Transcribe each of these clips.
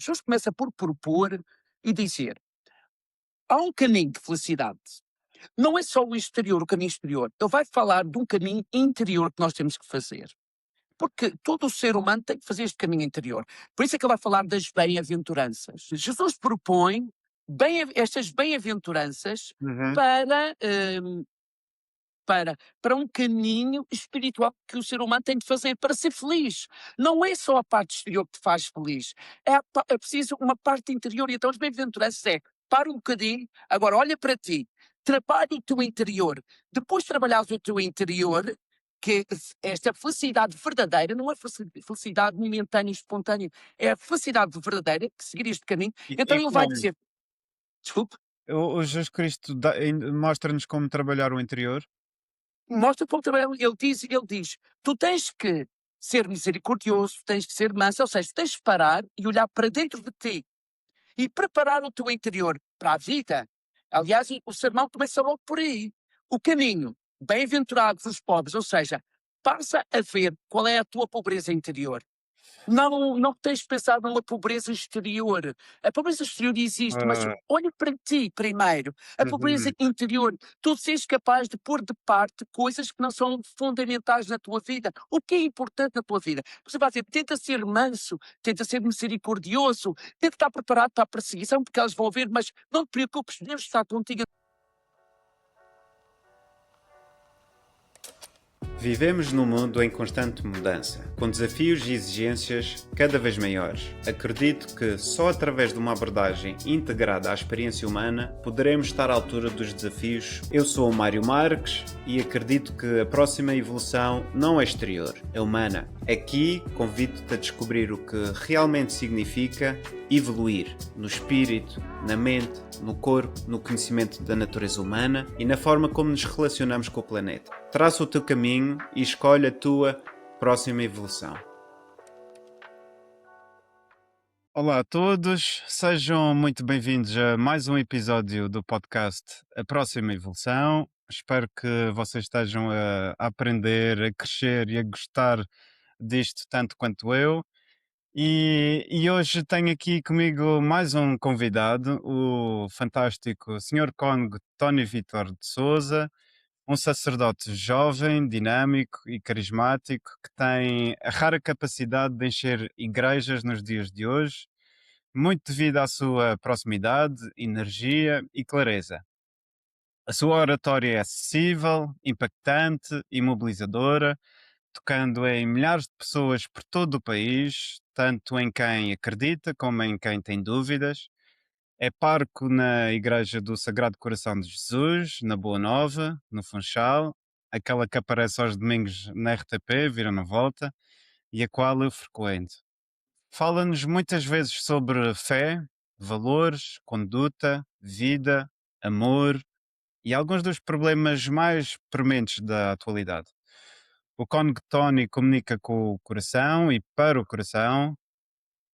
Jesus começa por propor e dizer: há um caminho de felicidade. Não é só o exterior, o caminho exterior. Ele vai falar de um caminho interior que nós temos que fazer. Porque todo o ser humano tem que fazer este caminho interior. Por isso é que ele vai falar das bem-aventuranças. Jesus propõe estas bem-aventuranças Uhum. para, para um caminho espiritual que o ser humano tem de fazer para ser feliz. Não é só a parte exterior que te faz feliz, é preciso uma parte interior. E então as bem-aventuranças é, para um bocadinho, agora olha para ti, trabalha o teu interior. Depois de trabalhares o teu interior, que esta felicidade verdadeira, não é felicidade momentânea e espontânea, é a felicidade verdadeira, que seguir este caminho, E então ele vai como? dizer, desculpe, O Jesus Cristo mostra-nos como trabalhar o interior? mostra como trabalhar. Ele diz: tu tens que ser misericordioso, tens que ser manso, ou seja, tens de parar e olhar para dentro de ti e preparar o teu interior para a vida. Aliás, o sermão começa logo por aí. O caminho, bem-aventurados os pobres, ou seja, passa a ver qual é a tua pobreza interior. Não tens de pensar numa pobreza exterior. A pobreza exterior existe, mas Ah, olha para ti primeiro. A pobreza uhum. interior, tu seres capaz de pôr de parte coisas que não são fundamentais na tua vida. O que é importante na tua vida? Você vai dizer, tenta ser manso, tenta ser misericordioso, tenta estar preparado para a perseguição, porque elas vão ver, mas não te preocupes, Deus está contigo. Vivemos num mundo em constante mudança, com desafios e exigências cada vez maiores. Acredito que só através de uma abordagem integrada à experiência humana poderemos estar à altura dos desafios. Eu sou o Mário Marques e acredito que a próxima evolução não é exterior, é humana. Aqui convido-te a descobrir o que realmente significa evoluir no espírito, na mente, no corpo, no conhecimento da natureza humana e na forma como nos relacionamos com o planeta. Traça o teu caminho e escolhe a tua próxima evolução. Olá a todos, sejam muito bem-vindos a mais um episódio do podcast A Próxima Evolução. Espero que vocês estejam a aprender, a crescer e a gostar disto tanto quanto eu. E hoje tenho aqui comigo mais um convidado, o fantástico Senhor Cónigo Tony Vitor de Souza, um sacerdote jovem, dinâmico e carismático que tem a rara capacidade de encher igrejas nos dias de hoje, muito devido à sua proximidade, energia e clareza. A sua oratória é acessível, impactante e mobilizadora, tocando em milhares de pessoas por todo o país, tanto em quem acredita como em quem tem dúvidas. É parco na Igreja do Sagrado Coração de Jesus, na Boa Nova, no Funchal, aquela que aparece aos domingos na RTP, vira na volta, e a qual eu frequento. Fala-nos muitas vezes sobre fé, valores, conduta, vida, amor e alguns dos problemas mais prementes da atualidade. O Cone Tony comunica com o coração e para o coração,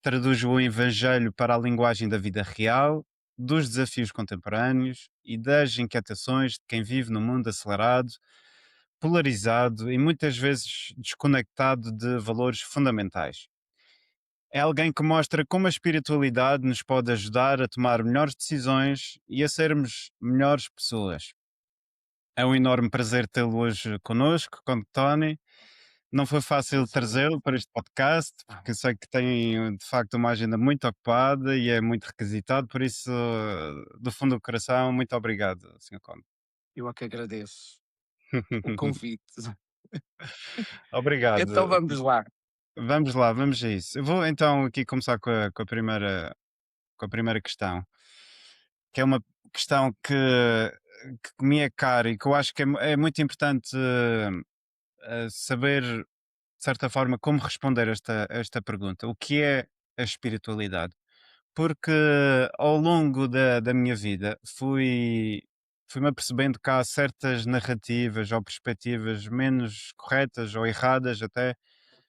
traduz o Evangelho para a linguagem da vida real, dos desafios contemporâneos e das inquietações de quem vive num mundo acelerado, polarizado e muitas vezes desconectado de valores fundamentais. É alguém que mostra como a espiritualidade nos pode ajudar a tomar melhores decisões e a sermos melhores pessoas. É um enorme prazer tê-lo hoje connosco, com Tony. Não foi fácil trazê-lo para este podcast, porque eu sei que tem de facto uma agenda muito ocupada e é muito requisitado, por isso, do fundo do coração, muito obrigado, Sr. Conde. Eu é que agradeço o convite. Então Obrigado. vamos lá. Vamos lá, vamos a isso. Eu vou então aqui começar com a primeira questão, que é uma questão que me é cara e que eu acho que é muito importante saber, de certa forma, como responder esta pergunta. O que é a espiritualidade? Porque ao longo da minha vida fui-me apercebendo que há certas narrativas ou perspectivas menos corretas ou erradas até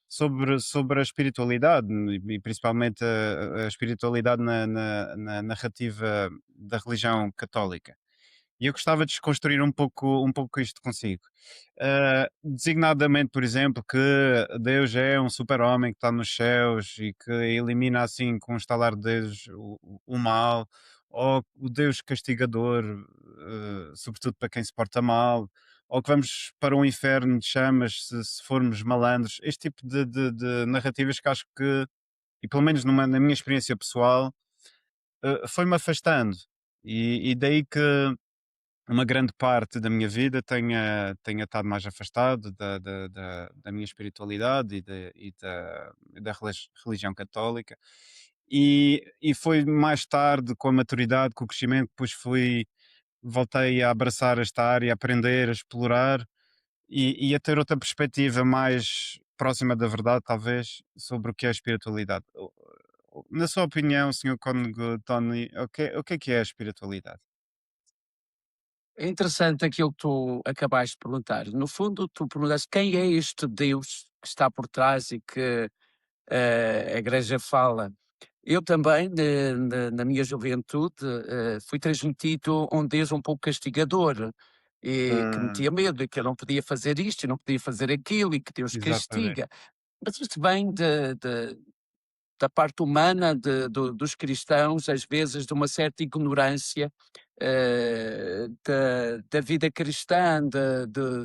sobre a espiritualidade e principalmente a espiritualidade na narrativa da religião católica. E eu gostava de desconstruir um pouco isto consigo. Designadamente, por exemplo, que Deus é um super-homem que está nos céus e que elimina assim com um estalar de dedos o mal, ou o Deus castigador, sobretudo para quem se porta mal, ou que vamos para um inferno de chamas se formos malandros. Este tipo de narrativas que acho que, e pelo menos na minha experiência pessoal, foi-me afastando. E daí que uma grande parte da minha vida tenha estado mais afastado da minha espiritualidade e da religião católica. E foi mais tarde, com a maturidade, com o crescimento, depois voltei a abraçar esta área, a aprender, a explorar e a ter outra perspectiva mais próxima da verdade, talvez, sobre o que é a espiritualidade. Na sua opinião, Senhor Cônego Tony, o que é a espiritualidade? É interessante aquilo que tu acabaste de perguntar. No fundo, tu perguntaste quem é este Deus que está por trás e que a Igreja fala. Eu também, na minha juventude, fui transmitido um Deus um pouco castigador e que Hum, metia medo e que eu não podia fazer isto e não podia fazer aquilo e que Deus exatamente. castiga. Mas isto vem da parte humana dos cristãos, às vezes de uma certa ignorância da vida cristã,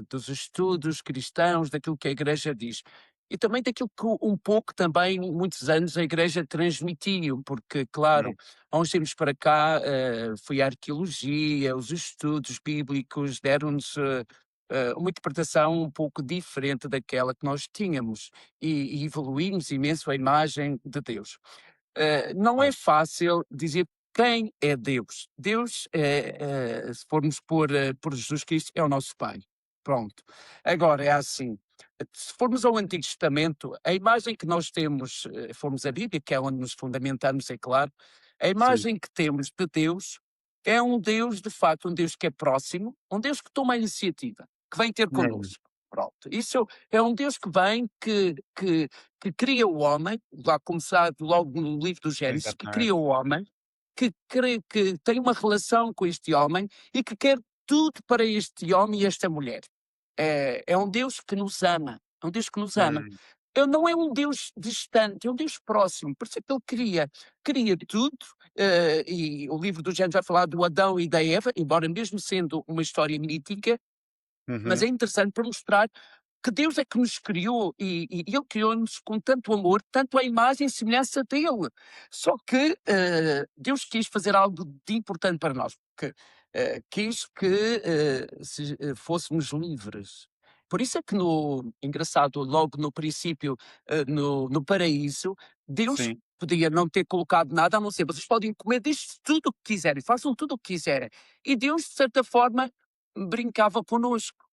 dos estudos cristãos, daquilo que a Igreja diz. E também daquilo que um pouco também, muitos anos, a Igreja transmitiu, porque, claro, Hum, há uns tempos para cá foi a arqueologia, os estudos bíblicos deram-nos uma interpretação um pouco diferente daquela que nós tínhamos e evoluímos imenso a imagem de Deus. Não é claro. fácil dizer quem é Deus. Deus, se formos por Jesus Cristo, é o nosso Pai. Pronto. Agora, é assim, se formos ao Antigo Testamento, a imagem que nós temos, formos a Bíblia, que é onde nos fundamentamos, é claro, a Sim. imagem que temos de Deus é um Deus, de facto, um Deus que é próximo, um Deus que toma a iniciativa, que vem ter Hum, connosco. Pronto. Isso é um Deus que vem, que cria o homem, lá começado logo no livro do Gênesis, que exatamente. cria o homem, que tem uma relação com este homem e que quer tudo para este homem e esta mulher. É um Deus que nos ama, é um Deus que nos ama. Hum, Ele não é um Deus distante, é um Deus próximo, por isso é que ele cria tudo, e o livro do Gênesis vai falar do Adão e da Eva, embora mesmo sendo uma história mítica, mas uhum, é interessante para mostrar que Deus é que nos criou e Ele criou-nos com tanto amor, tanto à imagem e semelhança dele. Só que Deus quis fazer algo de importante para nós, porque quis que fôssemos livres. Por isso é que engraçado, logo no princípio, no paraíso, Deus sim. podia não ter colocado nada a não ser, vocês podem comer disto tudo o que quiserem, façam tudo o que quiserem. E Deus, de certa forma, brincava connosco.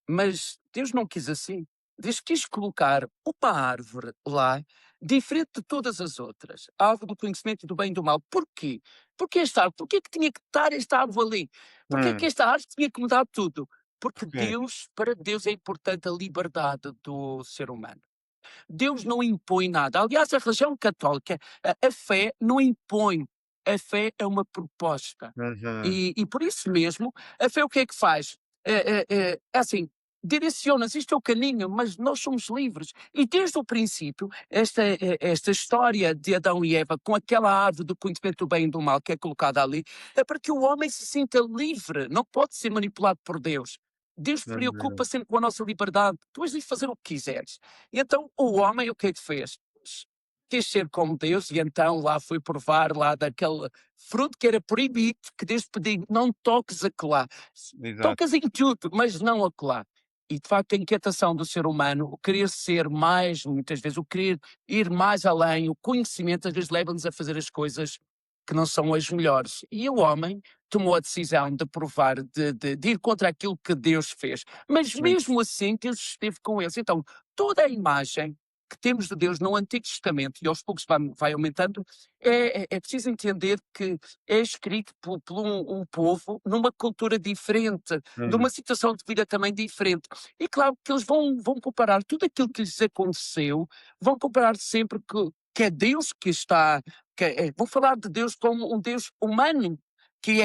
Mas Deus não quis assim. Deus quis colocar uma árvore lá, diferente de todas as outras. A árvore do conhecimento do bem e do mal. Porquê? Porque esta árvore, porquê que tinha que estar esta árvore ali? Porquê que Hum, esta árvore tinha que mudar tudo? Porque porquê? Para Deus é importante a liberdade do ser humano. Deus não impõe nada. Aliás, a religião católica, a fé não impõe. A fé é uma proposta. Uhum, E por isso mesmo, a fé o que é que faz? É assim, direciona-nos, isto é o caminho, mas nós somos livres. E desde o princípio, esta história de Adão e Eva, com aquela árvore do conhecimento do bem e do mal que é colocada ali, é para que o homem se sinta livre, não pode ser manipulado por Deus. Deus uhum, preocupa sempre com a nossa liberdade. Tu és livre de fazer o que quiseres. E então o homem o que é que fez? Quis ser como Deus e então lá foi provar lá daquele fruto que era proibido, que Deus pediu, não toques acolá. exato. Tocas em tudo, mas não acolá. E de facto a inquietação do ser humano, o querer ser mais, muitas vezes o querer ir mais além, o conhecimento às vezes leva-nos a fazer as coisas que não são as melhores. E o homem tomou a decisão de provar, de ir contra aquilo que Deus fez. Mas Sim, mesmo assim Deus esteve com eles. Então, toda a imagem que temos de Deus no Antigo Testamento, e aos poucos vai aumentando, é preciso entender que é escrito por um povo numa cultura diferente, uhum, numa situação de vida também diferente. E claro que eles vão comparar tudo aquilo que lhes aconteceu, vão comparar sempre que é Deus que está. Vão falar de Deus como um Deus humano. que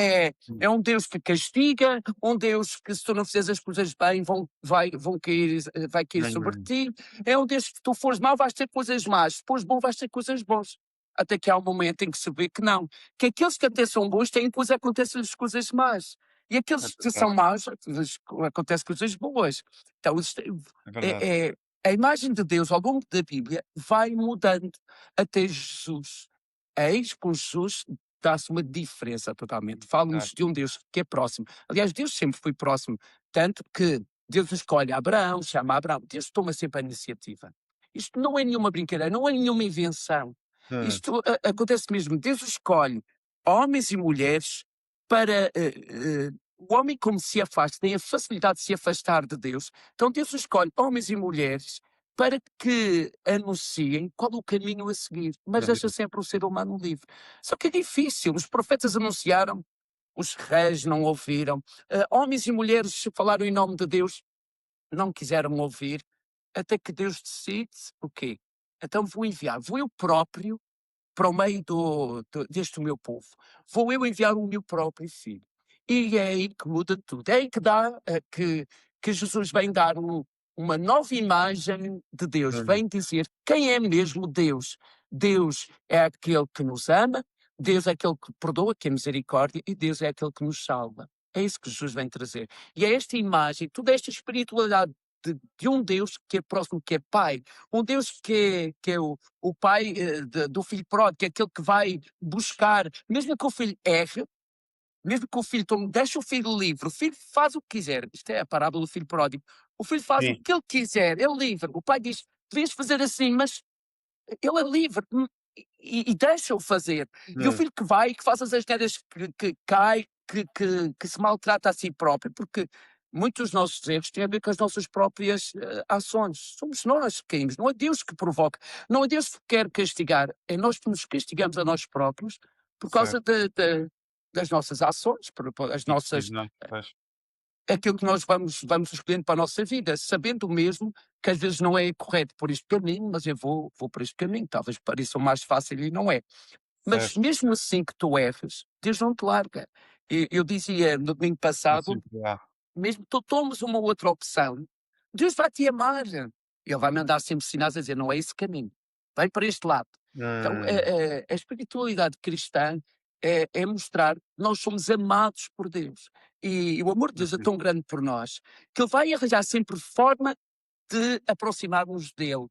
Hum, é um Deus que castiga, um Deus que se tu não fizeres as coisas bem vão cair, vai cair sobre hum, ti, é um Deus que se tu fores mau vais ter coisas más, se fores bom vais ter coisas boas. Até que há um momento em que se vê que não, que aqueles que até são bons têm depois acontecem-lhes coisas más. E é aqueles que verdade, são maus, acontecem coisas boas. Então, é verdade. é, é- a imagem de Deus ao longo da Bíblia vai mudando até Jesus. Eis com Jesus dá-se uma diferença totalmente. Fala-nos Exato. de um Deus que é próximo. Aliás, Deus sempre foi próximo, tanto que Deus escolhe Abraão, chama Abraão. Deus toma sempre a iniciativa. Isto não é nenhuma brincadeira, não é nenhuma invenção. Hum, Isto acontece mesmo. Deus escolhe homens e mulheres para. O homem, como se afasta, tem a facilidade de se afastar de Deus. Então, Deus escolhe homens e mulheres para que anunciem qual o caminho a seguir, mas deixa uhum, sempre o ser humano livre. Só que é difícil. Os profetas anunciaram, os reis não ouviram, homens e mulheres falaram em nome de Deus, não quiseram ouvir, até que Deus decide o quê? Então vou eu próprio para o meio deste meu povo. Vou eu enviar o meu próprio filho. E é aí que muda tudo. É aí que dá que Jesus vem dar uma nova imagem de Deus. hum, Vem dizer quem é mesmo Deus. Deus é aquele que nos ama, Deus é aquele que perdoa, que é misericórdia, e Deus é aquele que nos salva. É isso que Jesus vem trazer. E é esta imagem, toda esta espiritualidade de um Deus que é próximo, que é Pai, um Deus que é o pai do filho pródigo, que é aquele que vai buscar, mesmo que o filho erre, mesmo que o filho tome, deixa o filho livre, o filho faz o que quiser. Isto é a parábola do filho pródigo. O filho faz o sim, que ele quiser, é livre. O pai diz: devias fazer assim, mas ele é livre e deixa-o fazer. E o hum, filho que vai e que faz as asneiras, que cai, que se maltrata a si próprio, porque muitos dos nossos erros têm a ver com as nossas próprias ações. Somos nós que caímos, não é Deus que provoca, não é Deus que quer castigar, é nós que nos castigamos a nós próprios por causa certo. das nossas ações, as nossas Infelizmente, pois, aquilo que nós vamos escolhendo para a nossa vida, sabendo mesmo que às vezes não é correto por este caminho, mas eu vou por este caminho, talvez pareça o mais fácil e não é. Mas certo. mesmo assim que tu erres, Deus não te larga. Eu dizia no domingo Há passado, sempre há. mesmo que tu tomes uma outra opção, Deus vai te amar. Ele vai mandar sempre sinais a dizer, não é esse caminho, vai para este lado. Então, Hum, a espiritualidade cristã é mostrar que nós somos amados por Deus. E o amor de Deus é uhum, tão grande por nós, que Ele vai arranjar sempre forma de aproximarmos dele.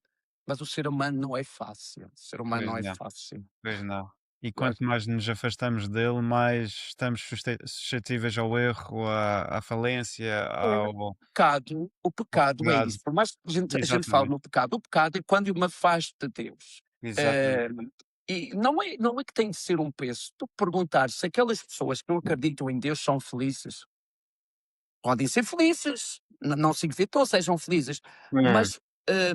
Mas o ser humano não é fácil. O ser humano pois não é não, fácil. pois não. E Não é? quanto mais nos afastamos dele, mais estamos suscetíveis ao erro, à falência, O ao pecado é pecado. isso. Por mais que a gente fale Exatamente, no pecado, o pecado é quando eu me afasto de Deus. exatamente. Eh, e não é que tem de ser um peso. Tu perguntar se aquelas pessoas que não acreditam em Deus são felizes. Podem ser felizes, não significa que não sejam felizes, Hum. mas eh,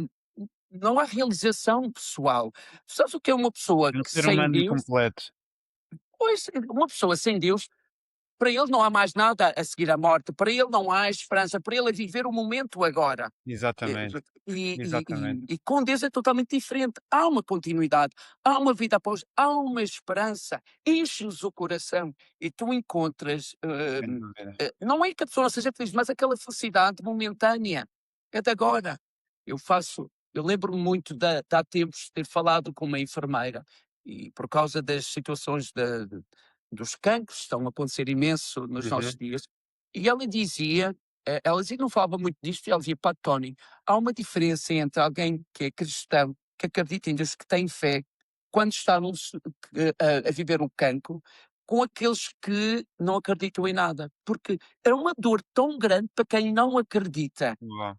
não há realização pessoal. Sabes o que é uma pessoa É um que ser sem humano Deus? incompleto. Pois, uma pessoa sem Deus, para ele não há mais nada a seguir à morte, para ele não há esperança, para ele é viver o momento agora. Eh, Exatamente, E, e- exatamente. e- e com Deus é totalmente diferente. Há uma continuidade, há uma vida após, há uma esperança, enche-nos o coração e tu encontras. Sem dúvida. Não é que a pessoa não seja feliz, mas aquela felicidade momentânea, é de agora. Eu lembro-me muito de há tempos de ter falado com uma enfermeira e por causa das situações dos cancros, estão a acontecer imenso nos nossos Uhum. dias, e ela dizia que não falava muito disto, e ela dizia: "Pá, Tony, há uma diferença entre alguém que é cristão, que acredita em Deus, que tem fé, quando está a viver o cancro, com aqueles que não acreditam em nada. Porque é uma dor tão grande para quem não acredita Uau.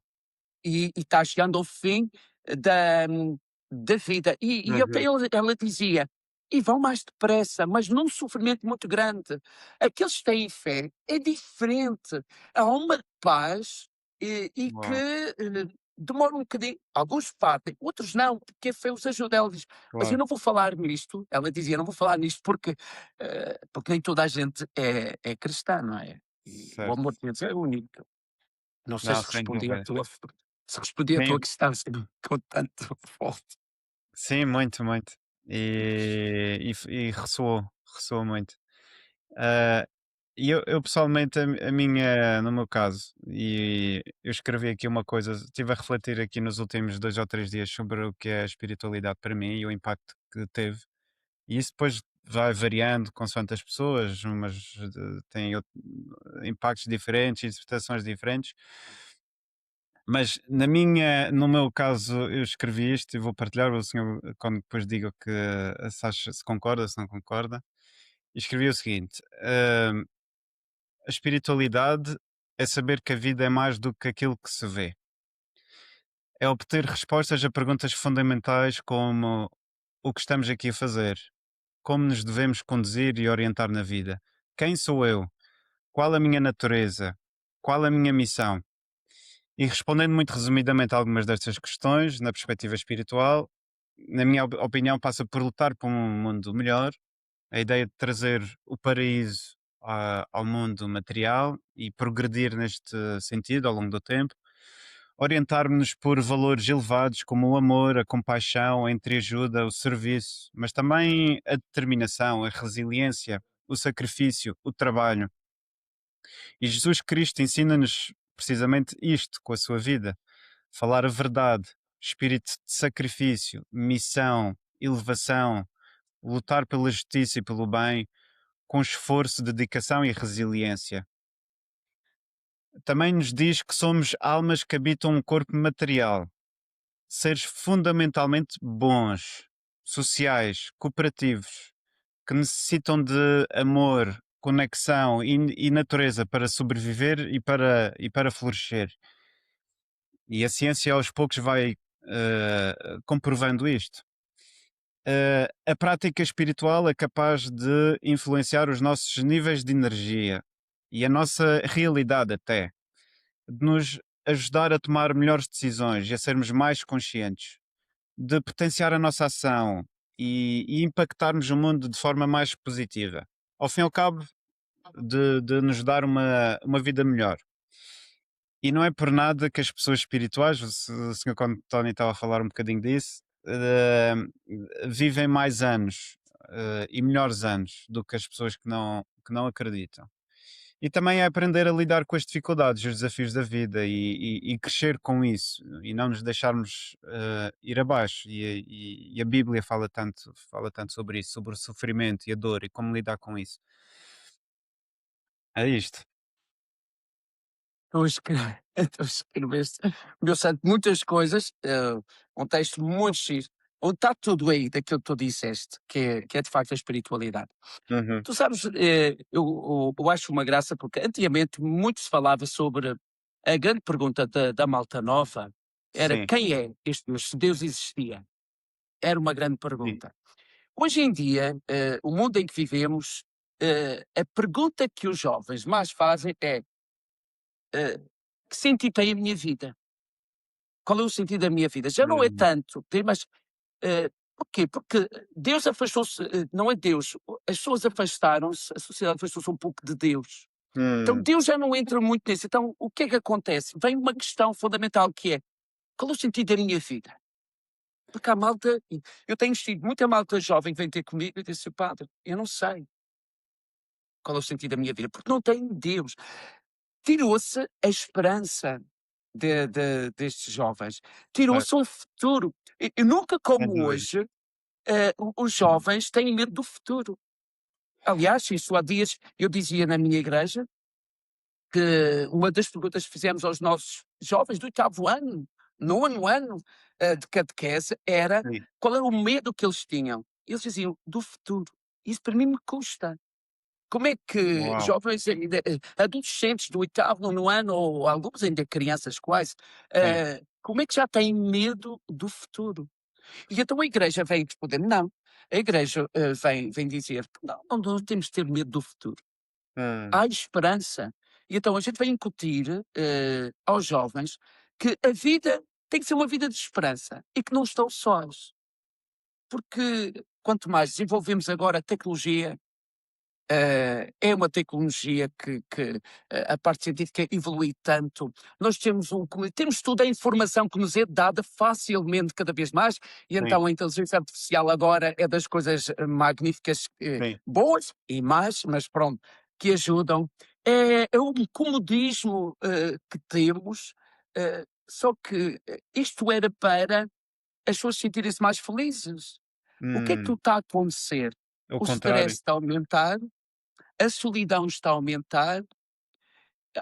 e está chegando ao fim da, da vida. E até Uhum. ela dizia, e vão mais depressa, mas num sofrimento muito grande. Aqueles que têm fé é diferente. Há uma paz e que Uau. demora um bocadinho. Alguns partem, outros não, porque a fé os ajuda. Ela diz, mas eu Claro, não vou falar nisto. Ela dizia, não vou falar nisto porque nem toda a gente é cristã, não é? E o certo. amor de Deus é único. Não sei Não, se sem respondi à dúvida. tua Sim, questão, assim, com tanto forte. sim, muito, muito. E ressoou muito. Ah, e eu pessoalmente, no meu caso, e eu escrevi aqui uma coisa, estive a refletir aqui nos últimos 2 ou 3 dias sobre o que é a espiritualidade para mim e o impacto que teve. E isso depois vai variando consoante as pessoas, umas têm impactos diferentes, interpretações diferentes. Mas no meu caso, eu escrevi isto e vou partilhar, o senhor, quando depois diga que se concorda, se não concorda. E escrevi o seguinte: a espiritualidade é saber que a vida é mais do que aquilo que se vê. É obter respostas a perguntas fundamentais como o que estamos aqui a fazer, como nos devemos conduzir e orientar na vida, quem sou eu, qual a minha natureza, qual a minha missão. E respondendo muito resumidamente a algumas destas questões, na perspectiva espiritual, na minha opinião, passa por lutar por um mundo melhor, a ideia de trazer o paraíso ao mundo material e progredir neste sentido ao longo do tempo, orientar-nos por valores elevados como o amor, a compaixão, a entreajuda, o serviço, mas também a determinação, a resiliência, o sacrifício, o trabalho. E Jesus Cristo ensina-nos precisamente isto com a sua vida: falar a verdade, espírito de sacrifício, missão, elevação, lutar pela justiça e pelo bem, com esforço, dedicação e resiliência. Também nos diz que somos almas que habitam um corpo material, seres fundamentalmente bons, sociais, cooperativos, que necessitam de amor, conexão e natureza para sobreviver e para florescer. E a ciência aos poucos vai comprovando isto. A prática espiritual é capaz de influenciar os nossos níveis de energia e a nossa realidade até, de nos ajudar a tomar melhores decisões e a sermos mais conscientes, de potenciar a nossa ação e impactarmos o mundo de forma mais positiva. Ao fim e ao cabo, de nos dar uma vida melhor. E não é por nada que as pessoas espirituais, o senhor Tony estava a falar um bocadinho disso, vivem mais anos e melhores anos do que as pessoas que não acreditam. E também é aprender a lidar com as dificuldades e os desafios da vida e crescer com isso e não nos deixarmos ir abaixo. E a Bíblia fala tanto sobre isso, sobre o sofrimento e a dor e como lidar com isso. É isto. Tu escre tu escreveste, meu santo, muitas coisas, um texto muito X, onde está tudo aí daquilo que tu disseste, que é de facto a espiritualidade. Uhum. Tu sabes, eu acho uma graça, porque antigamente muito se falava sobre a grande pergunta da malta nova, era: Sim, "Quem é este Deus? Se Deus existia?". Era uma grande sim. pergunta. Hoje em dia, o mundo em que vivemos, a pergunta que os jovens mais fazem é: "Que sentido tem a minha vida? Qual é o sentido da minha vida?". Já não é Uhum. tanto, mas, porquê? Porque Deus afastou-se, não é Deus, as pessoas afastaram-se, a sociedade afastou-se um pouco de Deus. Então Hum. Deus já não entra muito nisso. Então o que é que acontece? Vem uma questão fundamental que é: qual é o sentido da minha vida? Porque há malta, e eu tenho tido muita malta jovem que vem ter comigo e diz assim: "Padre, eu não sei qual é o sentido da minha vida", porque não tem Deus. Tirou-se a esperança destes jovens, Certo. tirou-se um futuro. E nunca Sem como dúvida. hoje, os jovens têm medo do futuro. Aliás, isso há dias eu dizia na minha igreja que uma das perguntas que fizemos aos nossos jovens do oitavo ano, nono ano, de catequese, era Sim. qual era o medo que eles tinham. Eles diziam: "Do futuro". Isso para mim me custa. Como é que Uau. jovens ainda, adolescentes do oitavo, nono ano, ou alguns ainda crianças quase, Sim. como é que já têm medo do futuro? E então a igreja vem responder: "Não". A igreja, vem dizer que: "Não temos de ter medo do futuro". Hum. Há esperança. E então a gente vai incutir, aos jovens que a vida tem que ser uma vida de esperança e que não estão sós. Porque quanto mais desenvolvemos agora a tecnologia, É uma tecnologia que a parte científica evolui tanto. Nós temos toda a informação que nos é dada facilmente cada vez mais, e Sim, então a inteligência artificial agora é das coisas magníficas, sim. boas e más, mas pronto, que ajudam. É um comodismo que temos, só que isto era para as pessoas sentirem-se mais felizes. O que é que Hum, está a acontecer? o O stress contrário. está a aumentar, a solidão está a aumentar,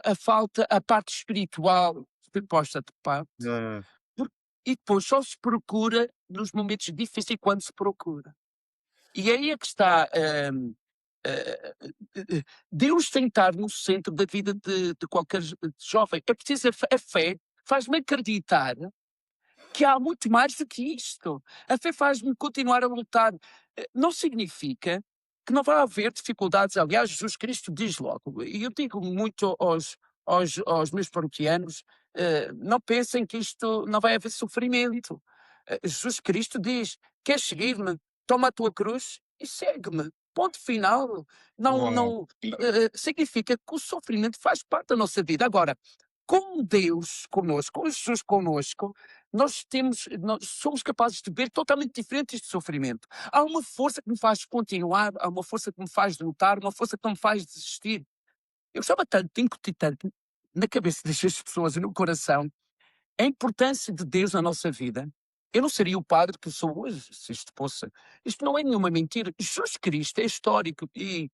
a falta, a parte espiritual foi posta de parte, Ah, por- e depois só se procura nos momentos difíceis quando se procura. E aí é que está. eh, Deus tem que estar no centro da vida de qualquer jovem. É preciso a fé, faz-me acreditar que há muito mais do que isto. A fé faz-me continuar a lutar. Não significa que não vai haver dificuldades. Aliás, Jesus Cristo diz logo, e eu digo muito aos meus paroquianos, não pensem que isto não vai haver sofrimento. Jesus Cristo diz: queres seguir-me? Toma a tua cruz e segue-me. Ponto final. Não, uau. não, significa que o sofrimento faz parte da nossa vida. Agora, com Deus conosco, com Jesus conosco, nós somos capazes de ver totalmente diferente este sofrimento. Há uma força que me faz continuar, há uma força que me faz lutar, uma força que não me faz desistir. Eu gostava tanto de incutir tanto na cabeça destas pessoas e no coração a importância de Deus na nossa vida. Eu não seria o padre que sou hoje, se isto fosse. Isto não é nenhuma mentira. Jesus Cristo é histórico e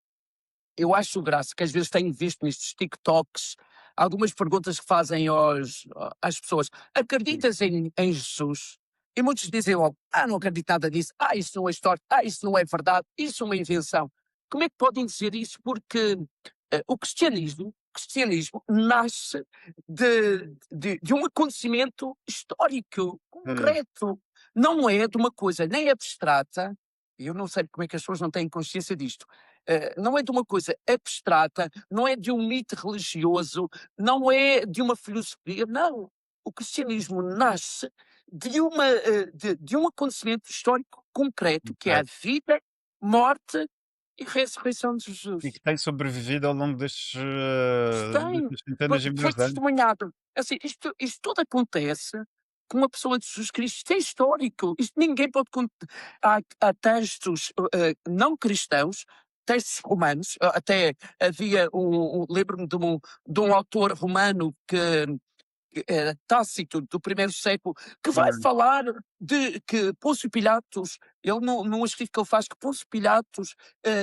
eu acho graça que às vezes tenho visto nestes TikToks algumas perguntas que fazem às pessoas: acreditas em Jesus? E muitos dizem logo: não acredito nada disso, isso não é história, isso não é verdade, isso é uma invenção. Como é que podem dizer isso? Porque o cristianismo nasce de um acontecimento histórico, Ah, concreto, não é de uma coisa nem abstrata, e eu não sei como é que as pessoas não têm consciência disto, não é de uma coisa abstrata, não é de um mito religioso, não é de uma filosofia, não. O cristianismo nasce de um acontecimento histórico concreto, que é a concreto. vida, morte e ressurreição de E que Jesus. tem sobrevivido ao longo destes, Isto tem, destas centenas e foi milhares de anos. testemunhado. Assim, isto tudo acontece com a pessoa de Jesus Cristo. Isto é histórico. Isto ninguém pode. Há textos não cristãos, textos romanos. Até havia lembro-me de um autor romano que era Tácito, do primeiro século, que vai Hum, falar de que Pôncio Pilatos, ele num escrito que ele faz, que Pôncio Pilatos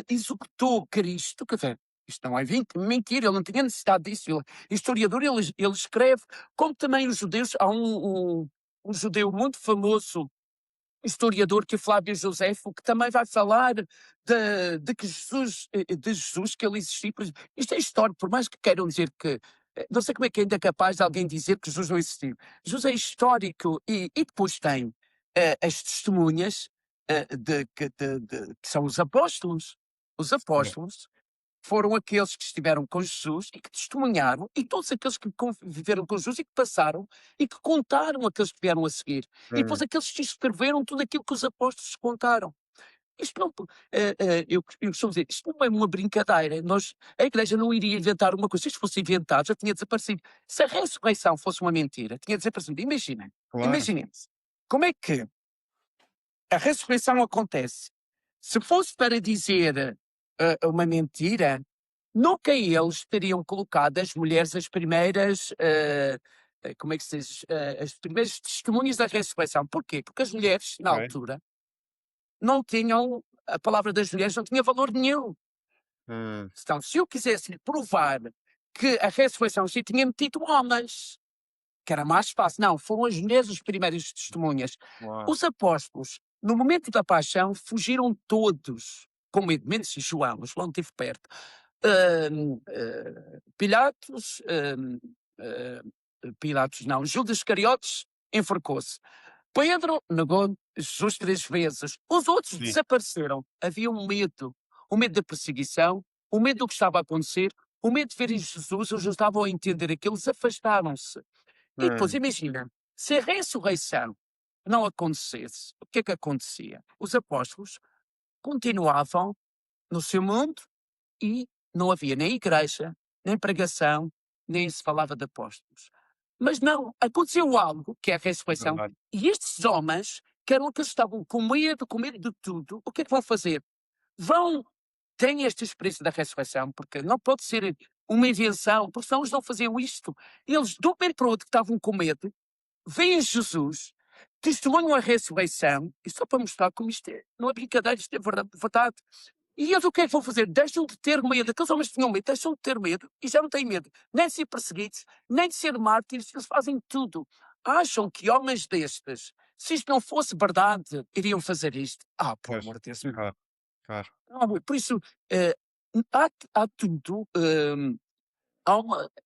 executou Cristo. Quer dizer, isto não é mentira, ele não tinha necessidade disso. Historiador, ele escreve, como também os judeus, há um judeu muito famoso, historiador, que é Flávio Josefo, que também vai falar de que Jesus, que ele existiu. Isto é histórico, por mais que queiram dizer que. Não sei como é que ainda é capaz de alguém dizer que Jesus não existiu. Jesus é histórico e depois tem as testemunhas que são os apóstolos. Os é, apóstolos foram aqueles que estiveram com Jesus e que testemunharam, e todos aqueles que conviveram com Jesus e que passaram e que contaram aqueles que vieram a seguir. E depois hum, aqueles que escreveram tudo aquilo que os apóstolos contaram. Isto não, eu costumo dizer, isto não é uma brincadeira. A Igreja não iria inventar uma coisa. Se isto fosse inventado, já tinha desaparecido. Se a ressurreição fosse uma mentira, tinha desaparecido. claro. Imaginem-se. Como é que a ressurreição acontece? Se fosse para dizer uma mentira, nunca eles teriam colocado as mulheres as primeiras, como é que se diz, as primeiras testemunhas da ressurreição. Porquê? Porque as mulheres, na Ok. altura, não tinham, a palavra das mulheres não tinha valor nenhum. Hum, Então, se eu quisesse provar que a ressurreição se tinha metido homens, que era mais fácil. Não, foram as mulheres as primeiras testemunhas. uau. Os apóstolos, no momento da paixão, fugiram todos, com medo, menos João esteve perto. Pilatos, Pilatos não, Judas Iscariotes enforcou-se. Pedro negou Jesus 3 vezes. Os outros Sim. desapareceram. Havia um medo da perseguição, o medo do que estava a acontecer, o medo de verem Jesus, eles não estavam a entender aquilo, eles afastaram-se. E depois, Hum, imagina, se a ressurreição não acontecesse, o que é que acontecia? Os apóstolos continuavam no seu mundo, e não havia nem igreja, nem pregação, nem se falava de apóstolos. Mas não, aconteceu algo, que é a ressurreição, Verdade. e estes homens, que eram aqueles que estavam com medo de tudo, o que é que vão fazer? Vão, têm esta experiência da ressurreição, porque não pode ser uma invenção, porque senão eles não faziam isto. Eles, de um momento para o outro, que estavam com medo, veem Jesus, testemunham a ressurreição, e só para mostrar como isto é, não é brincadeira, isto é verdade, verdade. E eles o que é que vão fazer? Deixam de ter medo, aqueles homens que tinham medo, deixam de ter medo e já não têm medo nem de ser perseguidos, nem de ser mártires, eles fazem tudo. Acham que homens destes, se isto não fosse verdade, iriam fazer isto? Ah, por Pois, amor de Deus, não. claro, claro. Não, por isso, eh, há tudo,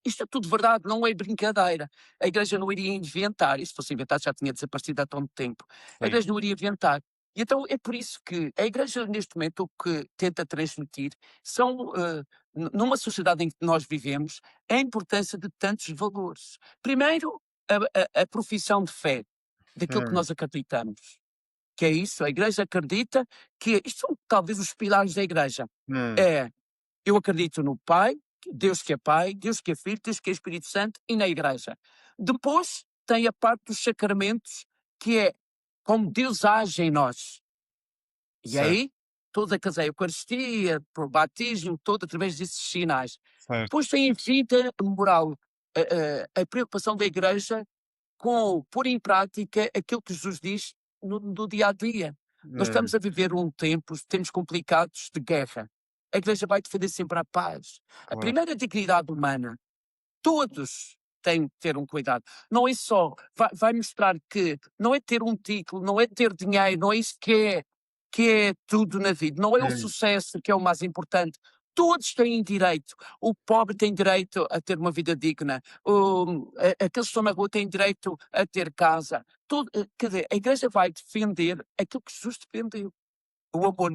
isto é tudo verdade, não é brincadeira. A Igreja não iria inventar, e se fosse inventado já tinha desaparecido há tanto tempo. A Sim. Igreja não iria inventar. E então é por isso que a Igreja, neste momento, o que tenta transmitir são, numa sociedade em que nós vivemos, a importância de tantos valores. Primeiro, a profissão de fé, daquilo que Hum, nós acreditamos. Que é isso, a Igreja acredita que isto são talvez os pilares da Igreja. hum, É eu acredito no Pai, Deus que é Pai, Deus que é Filho, Deus que é Espírito Santo e na Igreja. Depois tem a parte dos sacramentos, que é como Deus age em nós. E certo, aí, toda a Eucaristia, o batismo, todo através desses sinais. certo. Depois tem a vida moral, a preocupação da Igreja com pôr em prática aquilo que Jesus diz no dia a dia. Nós estamos Hum, a viver um tempo, tempos complicados de guerra. A Igreja vai defender sempre a paz. A claro. primeira dignidade humana, todos têm que ter um cuidado. Não é só, vai mostrar que não é ter um título, não é ter dinheiro, não é isso que é tudo na vida. Não é o Hum, sucesso que é o mais importante. Todos têm direito. O pobre tem direito a ter uma vida digna. Aqueles que estão na rua têm direito a ter casa. Quer dizer, a Igreja vai defender aquilo que Jesus defendeu. O amor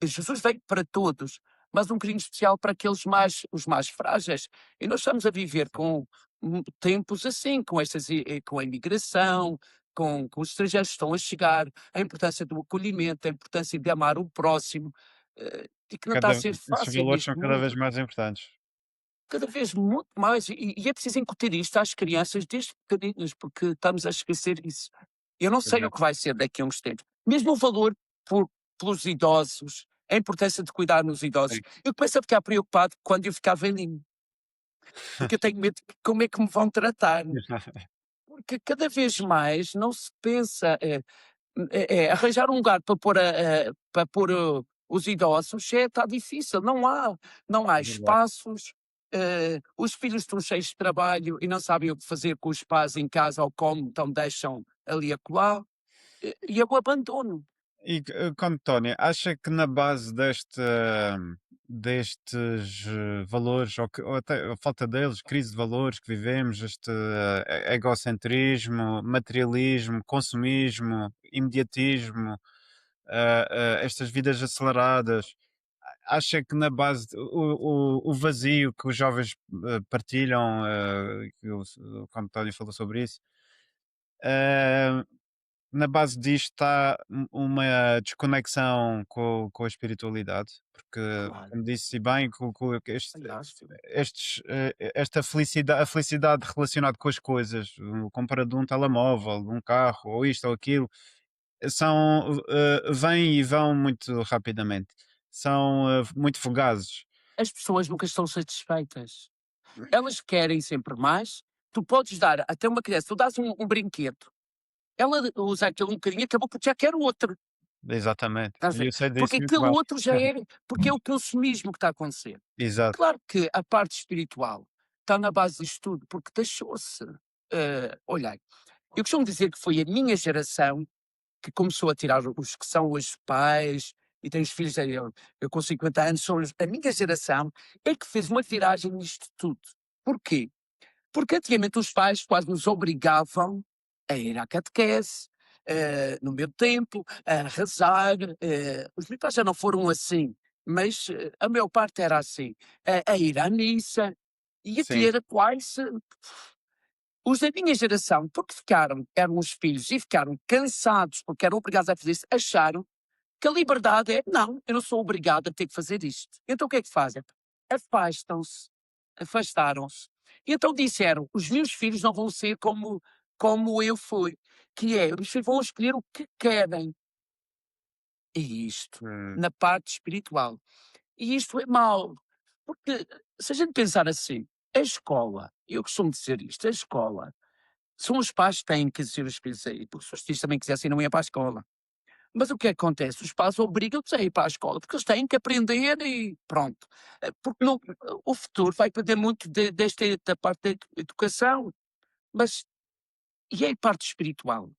Jesus veio para todos, mas um bocadinho especial para aqueles os mais frágeis. E nós estamos a viver com tempos assim, com com a imigração, com os estrangeiros que estão a chegar, a importância do acolhimento, a importância de amar o próximo, e que não está a cada ser esses fácil valores neste são cada vez mundo. mais importantes. Cada vez muito mais, e é preciso incutir isto às crianças desde pequeninas, porque estamos a esquecer isso. Eu não Pois sei é, o que vai ser daqui a uns tempos. Mesmo o valor por pelos idosos, a importância de cuidar nos idosos. sim. Eu começo a ficar preocupado quando eu ficar velhinho, porque eu tenho medo de como é que me vão tratar, porque cada vez mais não se pensa, arranjar um lugar para pôr para pôr, os idosos está difícil, não há Verdade. espaços, os filhos estão cheios de trabalho e não sabem o que fazer com os pais em casa ou como, então deixam ali e acolá, e é o abandono. E, António, acha que na base destes valores, ou até a falta deles, crise de valores que vivemos, este egocentrismo, materialismo, consumismo, imediatismo, estas vidas aceleradas, acha que na base o vazio que os jovens partilham, que o António falou sobre isso, eh, na base disto está uma desconexão com a espiritualidade, porque, Claro, como disse bem, aliás, esta felicidade, a felicidade relacionada com as coisas, compra de um telemóvel, de um carro, ou isto ou aquilo, vêm e vão muito rapidamente, são muito fugazes. as pessoas nunca estão satisfeitas. Elas querem sempre mais. Tu podes dar até uma criança, tu dás um brinquedo, ela usa aquilo um bocadinho, acabou porque já quer o outro. Exatamente, Estás a e ver? eu sei disso Porque muito aquele bem. outro já é, porque é o consumismo que está a acontecer. Exato, Claro que a parte espiritual está na base disto tudo, porque deixou-se. Olha, eu costumo dizer que foi a minha geração que começou a tirar os que são hoje pais e têm os filhos, eu com 50 anos, a minha geração é que fez uma viragem nisto tudo. Porquê? Porque antigamente os pais quase nos obrigavam a ir à catequese, no meu tempo, a rezar. Os meus pais já não foram assim, mas a maior parte era assim, a ir à missa e a sim, ter quase. Os da minha geração, porque eram os filhos e ficaram cansados, porque eram obrigados a fazer isso, acharam Que a liberdade é, não, eu não sou obrigado a ter que fazer isto. Então o que é que fazem? Afastam-se, afastaram-se. E então disseram, os meus filhos não vão ser como eu fui, que é, os filhos vão escolher o que querem. E isto, hum, na parte espiritual. E isto é mau, porque se a gente pensar assim, a escola, eu costumo dizer isto, a escola, são os pais que têm que dizer os filhos aí, porque se os filhos também quisessem não ia para a escola. Mas o que é que acontece? Os pais obrigam-nos a ir para a escola, porque eles têm que aprender e pronto. Porque não, o futuro vai depender muito desta da parte da educação, mas e a parte espiritual?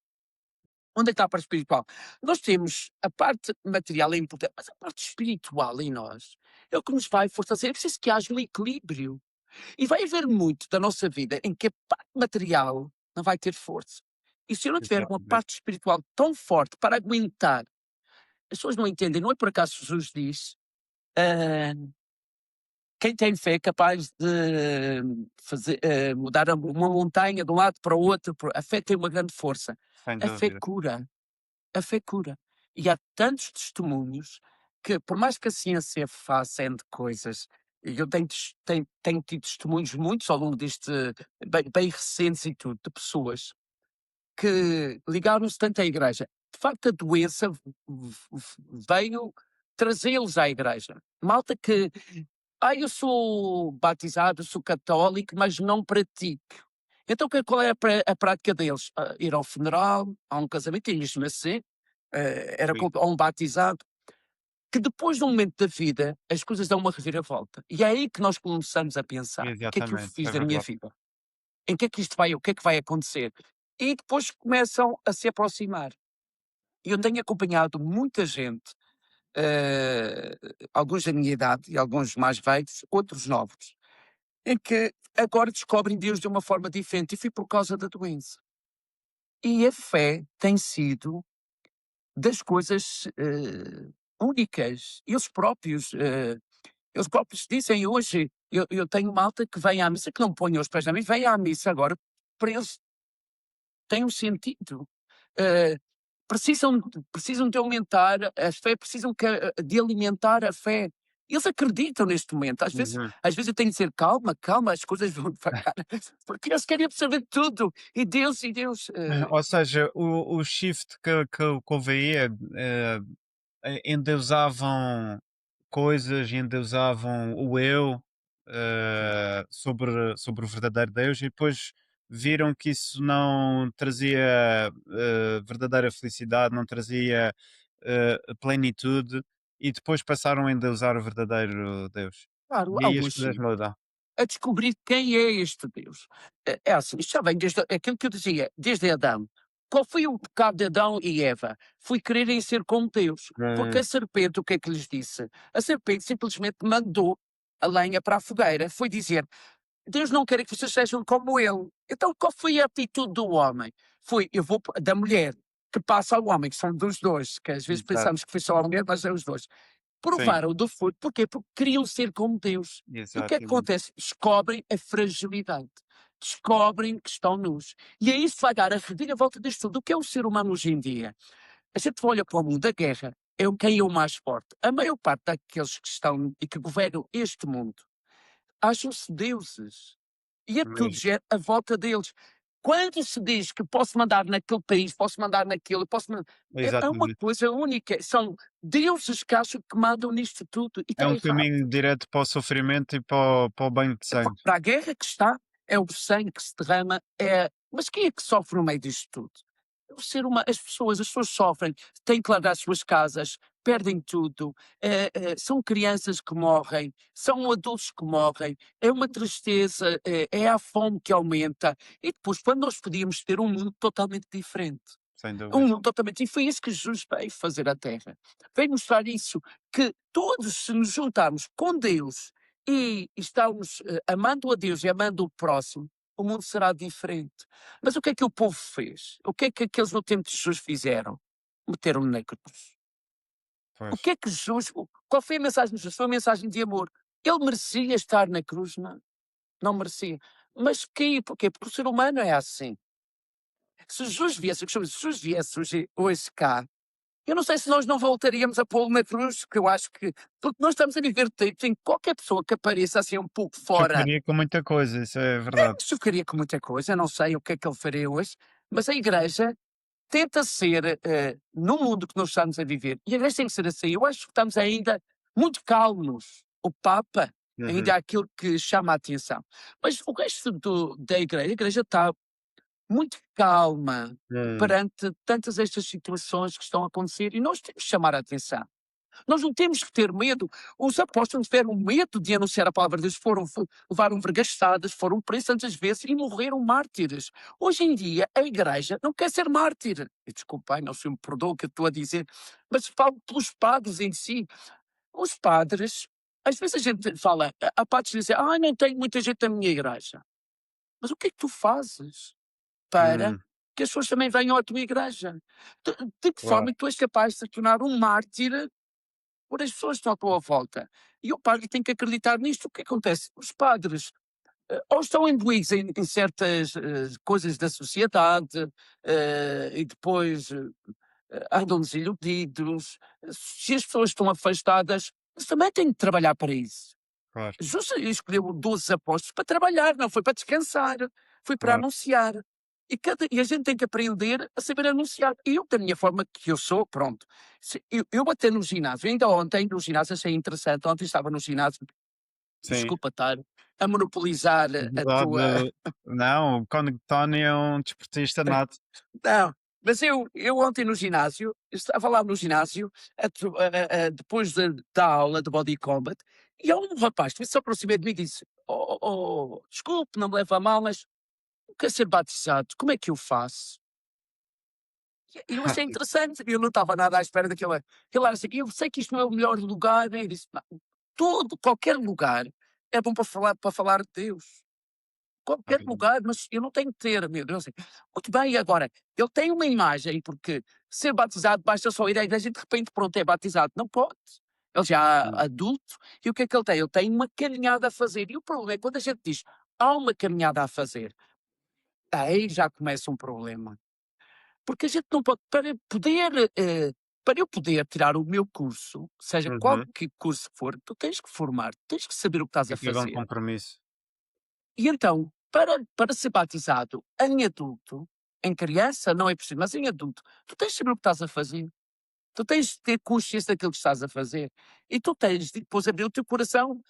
Onde é que está a parte espiritual? Nós temos a parte material é importante, mas a parte espiritual em nós é o que nos vai fortalecer. É preciso que haja um equilíbrio. E vai haver muito da nossa vida em que a parte material não vai ter força. E se eu não tiver uma exatamente. parte espiritual tão forte para aguentar, as pessoas não entendem, não é por acaso Jesus diz, ah, quem tem fé é capaz de fazer, mudar uma montanha de um lado para o outro, a fé tem uma grande força. Sem A fé dúvida. cura. A fé cura. E há tantos testemunhos que, por mais que a ciência faça N de coisas, e eu tenho tido testemunhos muitos ao longo deste, bem recentes e tudo, de pessoas que ligaram-se tanto à igreja. De facto, a doença veio trazê-los à igreja. Malta que, eu sou batizado, sou católico, mas não pratico. Então, qual é a prática deles? Ir ao funeral, a um casamento, e mesmo assim, era Sim, a um batizado, que depois de um momento da vida, as coisas dão uma reviravolta. E é aí que nós começamos a pensar: o que é que eu exatamente, fiz é da minha verdade. vida? Em que é que isto vai, o que é que vai acontecer? E depois começam a se aproximar. E eu tenho acompanhado muita gente, eh, alguns da minha idade e alguns mais velhos, outros novos, em que agora descobrem Deus de uma forma diferente e foi por causa da doença. E a fé tem sido das coisas únicas. Eles próprios dizem hoje, eu tenho malta que vem à missa, que não põe os pés na missa, vem à missa agora, para eles tem um sentido. Eh, precisam de aumentar a fé, precisam de alimentar a fé. Eles acreditam neste momento. Uhum. Às vezes eu tenho que dizer calma, calma, as coisas vão devagar, porque eles querem absorver tudo. E Deus, Ou seja, o shift que houve aí é, endeusavam coisas, endeusavam o eu, sobre o verdadeiro Deus e depois viram que isso não trazia, verdadeira felicidade, não trazia, plenitude e depois passaram a endeusar o verdadeiro Deus. claro, E aí as alguns coisas sim. mudam. A descobrir quem é este Deus. É assim, isto já vem desde aquilo que eu dizia, desde Adão. Qual foi o pecado de Adão e Eva? Foi quererem ser como Deus. Porque a Hum, serpente, o que é que lhes disse? A serpente simplesmente mandou a lenha para a fogueira. Foi dizer: Deus não quer que vocês sejam como Ele. Então qual foi a atitude do homem? Foi, da mulher, que passa ao homem, que são dos dois, que às vezes exato. pensamos que foi só a mulher, mas é os dois. Sim, Provaram do fruto, porquê? Porque queriam ser como Deus. E o que é que exatamente. acontece? Descobrem a fragilidade. Descobrem que estão nus. E é isso que vai dar a reviravolta disto tudo. O que é o ser humano hoje em dia? A gente olha para o mundo da guerra, quem é o mais forte? A maior parte daqueles que estão e que governam este mundo acham-se deuses. E é tudo Mesmo. à volta deles. Quando se diz que posso mandar naquele país, posso mandar naquele, é uma Exatamente. coisa única. São deuses que acham que mandam nisto tudo. E É está um errado. caminho direto para o sofrimento e para o banho de sangue. Para a guerra que está, é o sangue que se derrama. Mas quem é que sofre no meio disto tudo? O ser humano, as pessoas sofrem, têm que largar as suas casas, perdem tudo, são crianças que morrem, são adultos que morrem, é uma tristeza, é a fome que aumenta. E depois, quando nós podíamos ter um mundo totalmente diferente. Sem Um dúvida. mundo totalmente. E foi isso que Jesus veio fazer à Terra. Veio mostrar isso, que todos, se nos juntarmos com Deus e estarmos amando a Deus e amando o próximo, o mundo será diferente. Mas o que é que o povo fez? O que é que aqueles no tempo de Jesus fizeram? Meteram-no na cruz. O Pois. que é que Jesus. Qual foi a mensagem de Jesus? Foi uma mensagem de amor. Ele merecia estar na cruz? Não, não merecia. Mas porquê? Porque o ser humano é assim. Se Jesus viesse hoje cá, Eu não sei se nós não voltaríamos a pô-lo na cruz, que eu acho que porque nós estamos a viver tempos em que qualquer pessoa que apareça assim um pouco fora, Chocaria com muita coisa, isso é verdade. chocaria com muita coisa, não sei o que é que ele faria hoje, mas a Igreja tenta ser, no mundo que nós estamos a viver, e a Igreja tem que ser assim, eu acho que estamos ainda muito calmos. O Papa ainda Uhum. é aquilo que chama a atenção. Mas o resto da Igreja, a Igreja está muito calma Hum, perante tantas estas situações que estão a acontecer e nós temos que chamar a atenção. Nós não temos que ter medo. Os apóstolos tiveram medo de anunciar a palavra de Deus, levaram vergastadas, foram presos tantas vezes e morreram mártires. Hoje em dia, a igreja não quer ser mártir. E desculpem, não se me perdoa o que eu estou a dizer, mas falo pelos padres em si. Os padres, às vezes a gente fala, há padres que dizem, não tenho muita gente na minha igreja. Mas o que é que tu fazes para hum, que as pessoas também venham à tua igreja? De que claro. forma é que tu és capaz de te tornar um mártir por as pessoas que estão à tua volta? E o padre tem que acreditar nisto. O que acontece? Os padres ou estão imbuídos em certas coisas da sociedade e depois andam desiludidos. Se as pessoas estão afastadas, eles também têm que trabalhar para isso. Claro, Jesus escolheu 12 apóstolos para trabalhar, não foi para descansar, foi para claro. anunciar. E a gente tem que aprender a saber anunciar. E eu, da minha forma que eu sou, pronto. Eu até no ginásio, ainda ontem no ginásio achei interessante, ontem estava no ginásio, Sim. desculpa estar a monopolizar a tua. Verdade. Não, o Cónigo Tony é um desportista nato. Não, mas eu ontem no ginásio, eu estava lá no ginásio, depois da aula de Body Combat, e há um rapaz que se aproximou de mim e disse: desculpe, não me leva a mal, mas eu quero ser batizado, como é que eu faço? E eu achei interessante, eu não estava nada à espera daquilo. Ele era assim: eu sei que isto não é o melhor lugar, né? Eu disse: "Não, qualquer lugar é bom para falar de Deus. É Qualquer verdade. lugar, mas eu não tenho que ter, meu Deus. Muito bem, agora, ele tem uma imagem, porque ser batizado basta só ir à igreja e de repente, pronto, é batizado. Não pode. Ele já Hum, é adulto, e o que é que ele tem? Ele tem uma caminhada a fazer. E o problema é quando a gente diz há uma caminhada a fazer, aí já começa um problema. Porque a gente não pode, para eu poder tirar o meu curso, seja qual uhum. que curso for, tu tens que formar, tens que saber o que estás Tem a que haver um fazer. compromisso. E então, para ser batizado em adulto, em criança não é preciso, mas em adulto, tu tens de saber o que estás a fazer. Tu tens de ter consciência daquilo que estás a fazer. E tu tens de depois abrir o teu coração.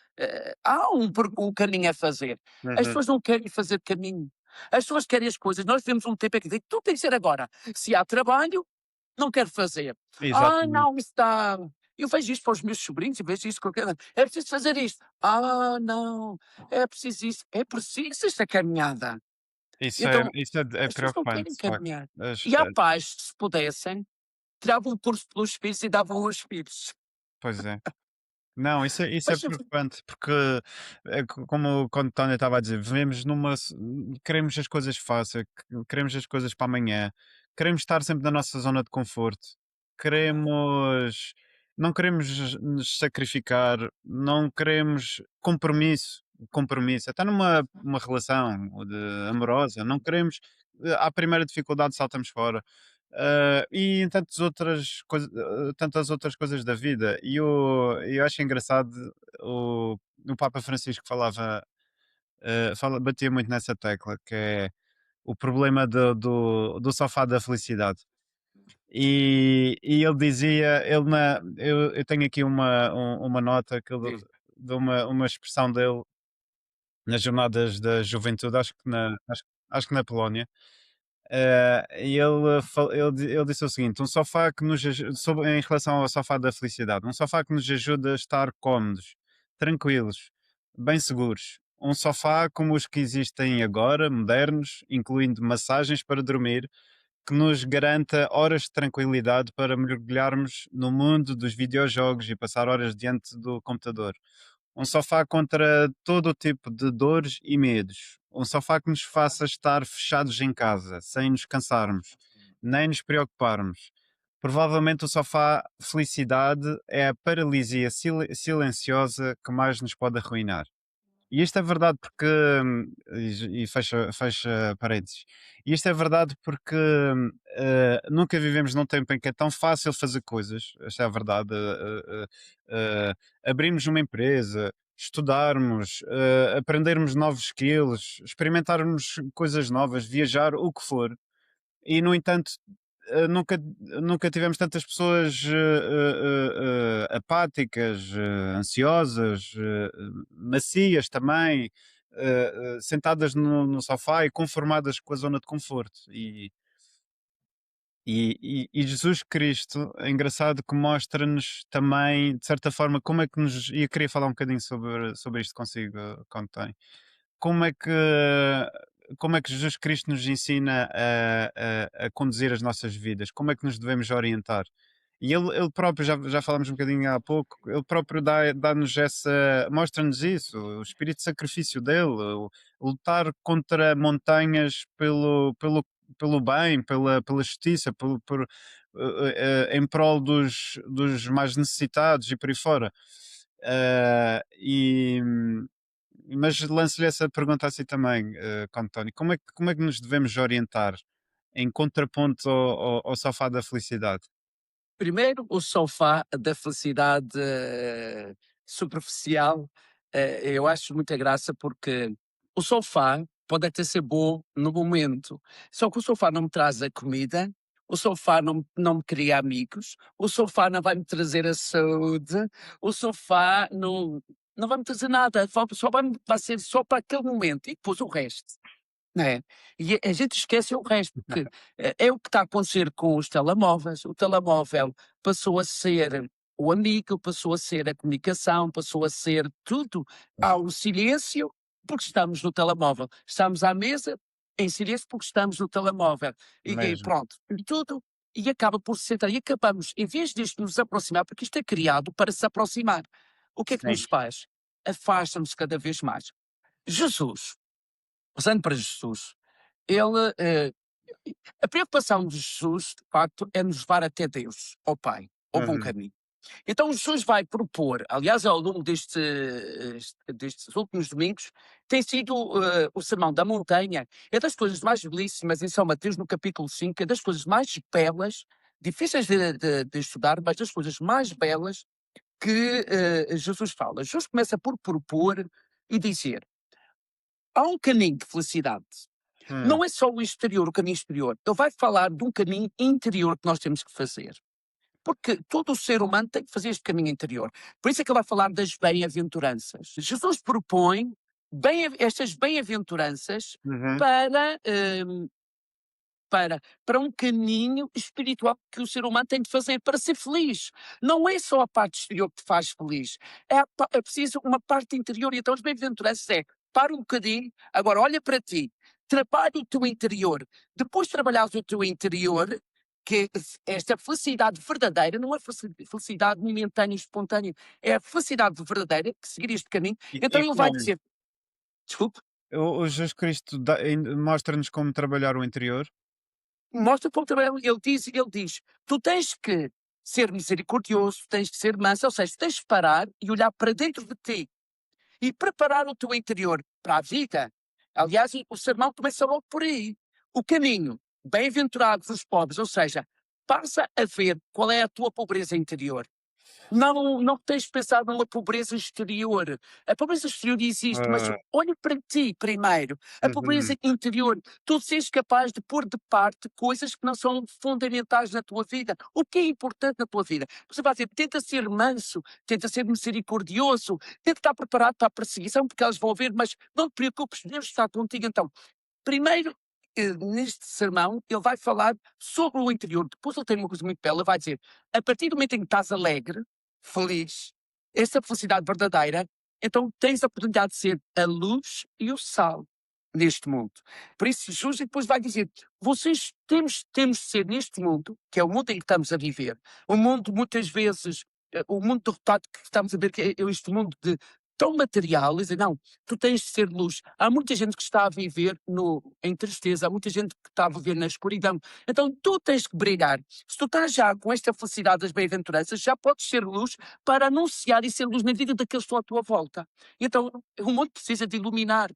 Há um caminho a fazer. As Uhum. pessoas não querem fazer caminho. As pessoas querem as coisas. Nós temos um tempo em que dizer, tu tens de ser agora. Se há trabalho, não quero fazer. Exatamente. Não, isso está. Eu vejo isto para os meus sobrinhos e vejo isto com qualquer. É preciso fazer isto. Não, é preciso isso. É preciso esta caminhada. Então, Isso é as pessoas não preocupante, querem de facto. caminhar. As E há pais, se pudessem, tiravam o curso pelos filhos e davam aos filhos. pois é. Não, isso é Mas preocupante, porque, como quando o Tony estava a dizer, vivemos queremos as coisas fáceis, queremos as coisas para amanhã, queremos estar sempre na nossa zona de conforto, queremos não queremos nos sacrificar, não queremos compromisso, até numa relação amorosa, não queremos, à primeira dificuldade saltamos fora. E em tantas outras coisas da vida. E eu acho engraçado o, o Papa Francisco batia muito nessa tecla, que é o problema do sofá da felicidade. E ele dizia, eu tenho aqui uma nota diz, de uma expressão dele nas jornadas da juventude, acho que na Polónia. E ele disse o seguinte: um sofá que em relação ao sofá da felicidade, um sofá que nos ajuda a estar cómodos, tranquilos, bem seguros. Um sofá como os que existem agora, modernos, incluindo massagens para dormir, que nos garanta horas de tranquilidade para mergulharmos no mundo dos videojogos e passar horas diante do computador. Um sofá contra todo o tipo de dores e medos. Um sofá que nos faça estar fechados em casa, sem nos cansarmos, nem nos preocuparmos. Provavelmente o sofá felicidade é a paralisia silenciosa que mais nos pode arruinar. E isto é verdade porque, e fecha parênteses, e isto é verdade porque nunca vivemos num tempo em que é tão fácil fazer coisas, esta é a verdade, abrirmos uma empresa, estudarmos, aprendermos novos skills, experimentarmos coisas novas, viajar, o que for, e no entanto nunca tivemos tantas pessoas apáticas, ansiosas, macias também, sentadas no sofá e conformadas com a zona de conforto. E Jesus Cristo, é engraçado que mostra-nos também, de certa forma, como é que nos. E eu queria falar um bocadinho sobre isto consigo, quando tem. Como é que, como é que Jesus Cristo nos ensina a conduzir as nossas vidas? Como é que nos devemos orientar? E ele próprio, já falámos um bocadinho há pouco, ele próprio dá-nos essa, mostra-nos isso, o espírito de sacrifício dele, lutar contra montanhas pelo bem, pela justiça, em prol dos mais necessitados e por aí fora. E, mas lanço-lhe essa pergunta assim também, António, como é que nos devemos orientar em contraponto ao sofá da felicidade? Primeiro, o sofá da felicidade superficial, eu acho muita graça porque o sofá pode até ser bom no momento, só que o sofá não me traz a comida, o sofá não me cria amigos, o sofá não vai me trazer a saúde, o sofá não vai me trazer nada, vai ser só para aquele momento e depois o resto. É, e a gente esquece o resto, porque é o que está a acontecer com os telemóveis. O telemóvel passou a ser o amigo, passou a ser a comunicação, passou a ser tudo ao silêncio, porque estamos no telemóvel. Estamos à mesa em silêncio porque estamos no telemóvel. E Mesmo, pronto, e tudo. E acaba por se sentar. E acabamos, em vez disto nos aproximar, porque isto é criado para se aproximar, o que é que sim. nos faz? Afasta-nos cada vez mais. Jesus, passando para Jesus, ele, a preocupação de Jesus, de facto, é nos levar até Deus, ao Pai, ao bom Uhum. caminho. Então Jesus vai propor, aliás, ao longo destes últimos domingos, tem sido o Sermão da Montanha, é das coisas mais belíssimas em São Mateus, no capítulo 5, é das coisas mais belas, difíceis de estudar, mas das coisas mais belas que Jesus fala. Jesus começa por propor e dizer: há um caminho de felicidade, Hum, não é só o exterior, o caminho exterior. Ele vai falar de um caminho interior que nós temos que fazer. Porque todo o ser humano tem que fazer este caminho interior. Por isso é que ele vai falar das bem-aventuranças. Jesus propõe estas bem-aventuranças uhum. para, para um caminho espiritual que o ser humano tem de fazer para ser feliz. Não é só a parte exterior que te faz feliz, é preciso uma parte interior. E então as bem-aventuranças é, para um bocadinho, agora olha para ti, trabalha o teu interior. Depois de trabalhares o teu interior, que esta felicidade verdadeira, não é felicidade momentânea e espontânea, é a felicidade verdadeira, que seguir este caminho, E então ele vai como? dizer, desculpe, O Jesus Cristo mostra-nos como trabalhar o interior? mostra como trabalhar. Ele diz: tu tens que ser misericordioso, tens que ser manso, ou seja, tens de parar e olhar para dentro de ti e preparar o teu interior para a vida. Aliás, o sermão começa logo por aí. O caminho, bem-aventurados os pobres, ou seja, passa a ver qual é a tua pobreza interior. Não tens de pensar numa pobreza exterior. A pobreza exterior existe, mas Ah, olha para ti primeiro. A uhum. pobreza interior, tu seres capaz de pôr de parte coisas que não são fundamentais na tua vida. O que é importante na tua vida? Você vai dizer, tenta ser manso, tenta ser misericordioso, tenta estar preparado para a perseguição, porque elas vão ver, mas não te preocupes, Deus está contigo. Então, primeiro, neste sermão, ele vai falar sobre o interior. Depois ele tem uma coisa muito bela, ele vai dizer, a partir do momento em que estás alegre, feliz, essa felicidade verdadeira, então tens a oportunidade de ser a luz e o sal neste mundo. Por isso, Jesus depois vai dizer: vocês temos de ser neste mundo, que é o mundo em que estamos a viver, o mundo muitas vezes, o mundo derrotado que estamos a ver, que é este mundo tão material, e dizer, não, tu tens de ser luz. Há muita gente que está a viver em tristeza, há muita gente que está a viver na escuridão. Então tu tens que brilhar. Se tu estás já com esta felicidade das bem-aventuranças, já podes ser luz para anunciar e ser luz na vida daqueles que estão à tua volta. Então o mundo precisa de iluminar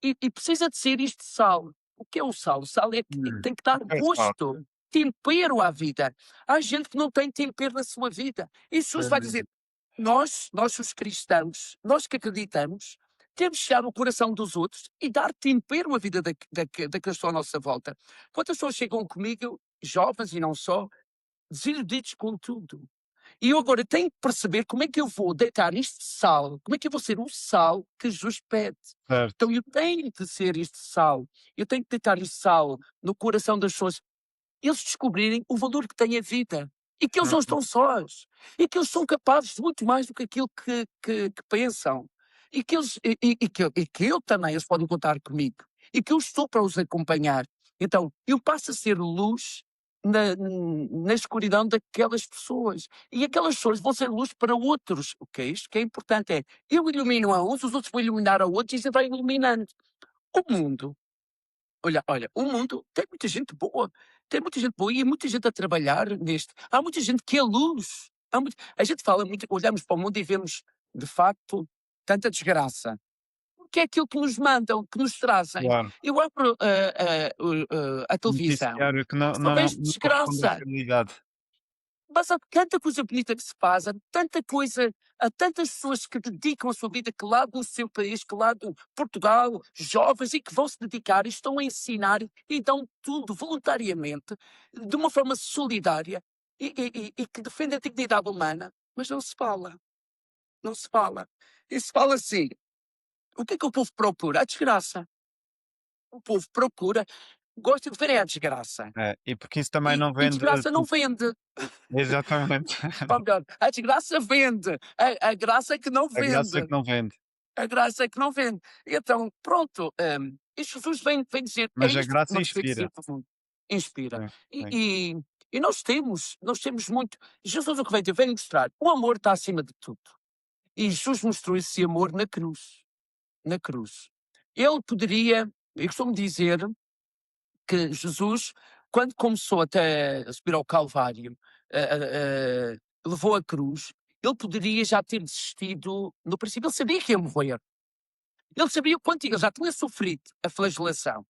e precisa de ser isto sal. O que é o sal? O sal é que tem que dar É só. gosto, tempero à vida. Há gente que não tem tempero na sua vida. E Jesus vai dizer, nós os cristãos, nós que acreditamos, temos que chegar no coração dos outros e dar tempero à vida daqueles que estão à nossa volta. Quantas pessoas chegam comigo, jovens e não só, desiludidos com tudo. E eu agora tenho que perceber como é que eu vou deitar este sal, como é que eu vou ser o sal que Jesus pede. Certo. Então eu tenho de ser este sal, eu tenho que deitar este sal no coração das pessoas, eles descobrirem o valor que tem a vida e que eles não estão sós e que eles são capazes de muito mais do que aquilo que pensam e que, e que eu também, eles podem contar comigo e que eu estou para os acompanhar. Então, eu passo a ser luz na escuridão daquelas pessoas e aquelas pessoas vão ser luz para outros. Ok? Isto que é importante é, eu ilumino a uns, os outros vão iluminar a outros e isso vai iluminando. O mundo olha, o mundo tem muita gente boa e muita gente a trabalhar neste. Há muita gente que é luz. A gente fala muito, olhamos para o mundo e vemos, de facto, tanta desgraça. O que é aquilo que nos mandam, que nos trazem? Claro. Eu abro a televisão, Noticiário que não, só não, vejo não corresponde à desgraça. realidade. Mas há tanta coisa bonita que se faz, há tanta coisa, há tantas pessoas que dedicam a sua vida, que lá do seu país, que lá do Portugal, jovens e que vão se dedicar e estão a ensinar e dão tudo voluntariamente, de uma forma solidária e que defende a dignidade humana, mas não se fala, não se fala. E se fala assim, o que é que o povo procura? A desgraça. O povo procura, gosta de ver é a desgraça. É, e porque isso também não E vende. desgraça não vende. Exatamente. Ou melhor, a desgraça vende, a graça é que não A graça é vende. que não vende. A graça é que não vende. Então, pronto, e Jesus vem dizer, é Mas a isto que graça nós temos que inspira. ser profundo. Inspira. Sim, E, sim. e, e nós temos muito. Jesus o que vem dizer? Vem mostrar, o amor está acima de tudo. E Jesus mostrou esse amor na cruz. Na cruz. Ele poderia, eu costumo dizer que Jesus, quando começou até a subir ao Calvário, levou a cruz, ele poderia já ter desistido no princípio, ele sabia que ia morrer. Ele sabia o quanto ele já tinha sofrido a flagelação.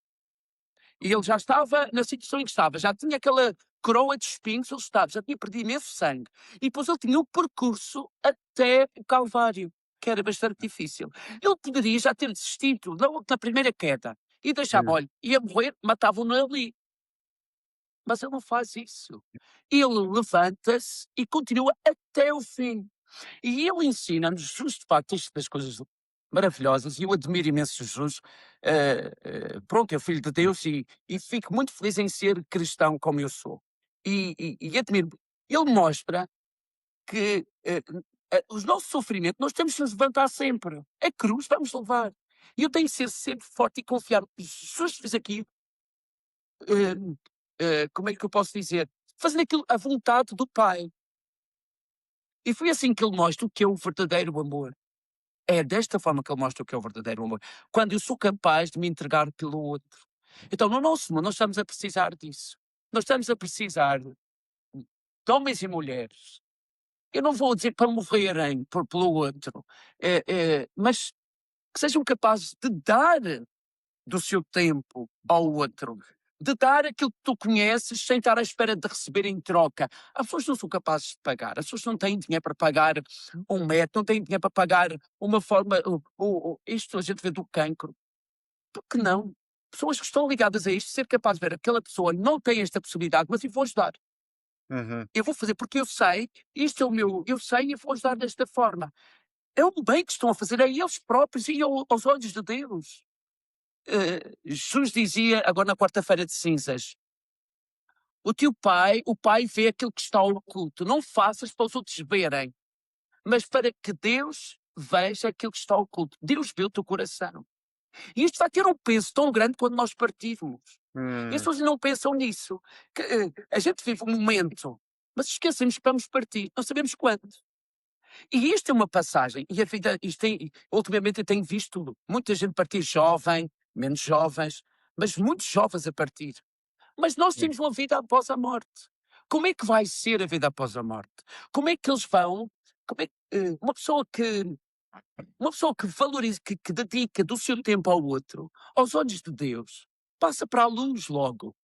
E ele já estava na situação em que estava, já tinha aquela coroa de espinhos, ele estava, já tinha perdido imenso sangue. E depois ele tinha o percurso até o Calvário, que era bastante difícil. Ele poderia já ter desistido na primeira queda e deixava, Hum. olha, ia morrer, matavam-no ali. Mas ele não faz isso. Ele levanta-se e continua até o fim. E ele ensina-nos, Jesus, de facto, isto das coisas maravilhosas, e eu admiro imenso Jesus. Pronto, é o Filho de Deus e fico muito feliz em ser cristão como eu sou. E admiro. Ele mostra que os nossos sofrimentos, nós temos que nos levantar sempre. A cruz vamos levar. E eu tenho que ser sempre forte e confiar. Jesus fez aqui como é que eu posso dizer? Fazendo aquilo à vontade do Pai. E foi assim que ele mostra o que é o verdadeiro amor. É desta forma que ele mostra o que é o verdadeiro amor. Quando eu sou capaz de me entregar pelo outro. Então, no nosso mundo, nós estamos a precisar disso. Nós estamos a precisar de homens e mulheres. Eu não vou dizer para morrerem pelo outro, mas que sejam capazes de dar do seu tempo ao outro, de dar aquilo que tu conheces sem estar à espera de receber em troca. As pessoas não são capazes de pagar, as pessoas não têm dinheiro para pagar um método, não têm dinheiro para pagar uma forma, isto a gente vê do cancro. Por que não? Pessoas que estão ligadas a isto, ser capaz de ver aquela pessoa não tem esta possibilidade, mas eu vou ajudar. Uhum. Eu vou fazer porque eu sei, isto é o meu, eu sei e vou ajudar desta forma. É o bem que estão a fazer a eles próprios e aos olhos de Deus. Jesus dizia, agora na quarta-feira de cinzas, o pai vê aquilo que está oculto. Não faças para os outros verem, mas para que Deus veja aquilo que está oculto. Deus vê o teu coração. E isto vai ter um peso tão grande quando nós partirmos. E as pessoas não pensam nisso. A gente vive um momento, mas esquecemos que vamos partir. Não sabemos quando. E isto é uma passagem, e a vida, ultimamente eu tenho visto muita gente partir jovem, menos jovens, mas muitos jovens a partir. Mas nós Sim, temos uma vida após a morte. Como é que vai ser a vida após a morte? Como é que eles vão? Como é que, uma pessoa que valoriza, que dedica do seu tempo ao outro, aos olhos de Deus, passa para a luz logo.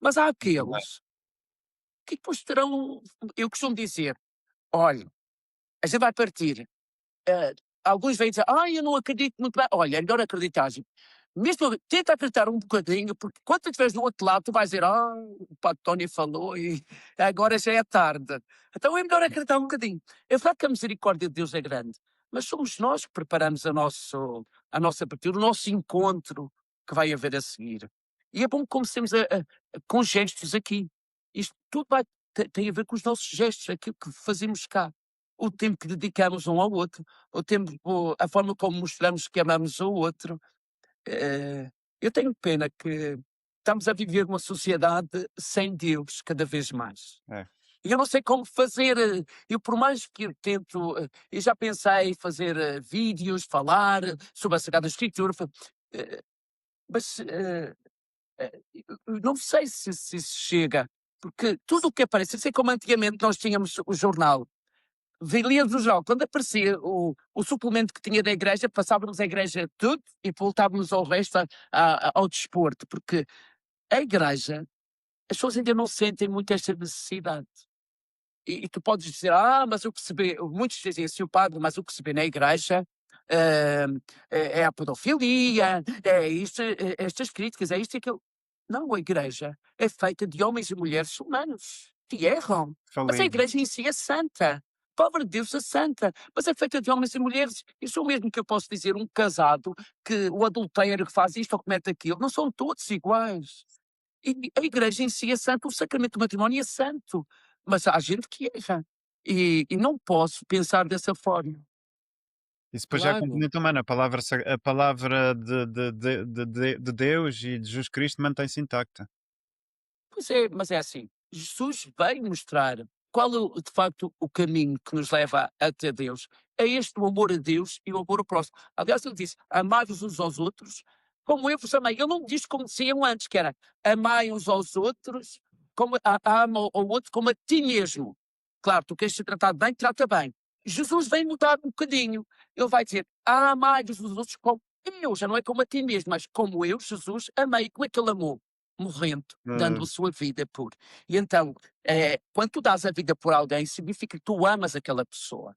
Mas há é verdade. aqueles que depois terão, eu costumo dizer, olha, a gente vai partir. eh, Alguns vêm dizer, eu não acredito muito bem. Olha, é melhor acreditar. Mesmo, tenta acreditar um bocadinho, porque quando tu estiveres do outro lado, tu vais dizer, o Padre Tony falou e agora já é tarde. Então é melhor acreditar um bocadinho. É verdade que a misericórdia de Deus é grande, mas somos nós que preparamos a nossa partida, o nosso encontro que vai haver a seguir. E é bom que comecemos com gestos aqui. Isto tudo tem a ver com os nossos gestos, aquilo que fazemos cá. O tempo que dedicamos um ao outro, a forma como mostramos que amamos o outro. Eu tenho pena que estamos a viver uma sociedade sem Deus cada vez mais. É. E eu não sei como fazer, eu por mais que eu tento, eu já pensei em fazer vídeos, falar sobre a Sagrada Escritura, eh, mas eu não sei se isso chega, porque tudo o que aparece, assim como antigamente nós tínhamos o jornal, líamos o jornal, quando aparecia o suplemento que tinha da igreja, passávamos a igreja tudo e voltávamos ao resto, ao desporto, porque a igreja, as pessoas ainda não sentem muito esta necessidade. E tu podes dizer, mas o que se vê, muitos dizem assim, o padre, mas o que se vê na igreja eh, é a pedofilia, é isto, estas críticas, é isto e aquilo. Não, a igreja é feita de homens e mulheres humanos que erram. Mas a Falível. igreja em si é santa. A palavra de Deus é santa, mas é feita de homens e mulheres. Isso é o mesmo que eu posso dizer, um casado, que o adultério que faz isto ou comete aquilo, não são todos iguais. E a igreja em si é santa, o sacramento do matrimónio é santo, mas há gente que erra. E não posso pensar dessa forma. Isso depois já é Claro. componente humana. A palavra de Deus e de Jesus Cristo mantém-se intacta. Pois é, mas é assim, Jesus veio mostrar qual é de facto o caminho que nos leva até Deus. É este o amor a Deus e o amor ao próximo. Aliás, ele disse: amai-vos uns aos outros, como eu vos amei. Ele não diz como diziam antes, que era amai uns aos outros, como ama ao outro como a ti mesmo. Claro, tu queres ser tratado bem, trata bem. Jesus vem mudar um bocadinho. Ele vai dizer: amai-vos uns aos outros como eu, já não é como a ti mesmo, mas como eu, Jesus, amei. Como é que ele amou? Morrendo, dando a sua vida por. E então, quando tu dás a vida por alguém, significa que tu amas aquela pessoa.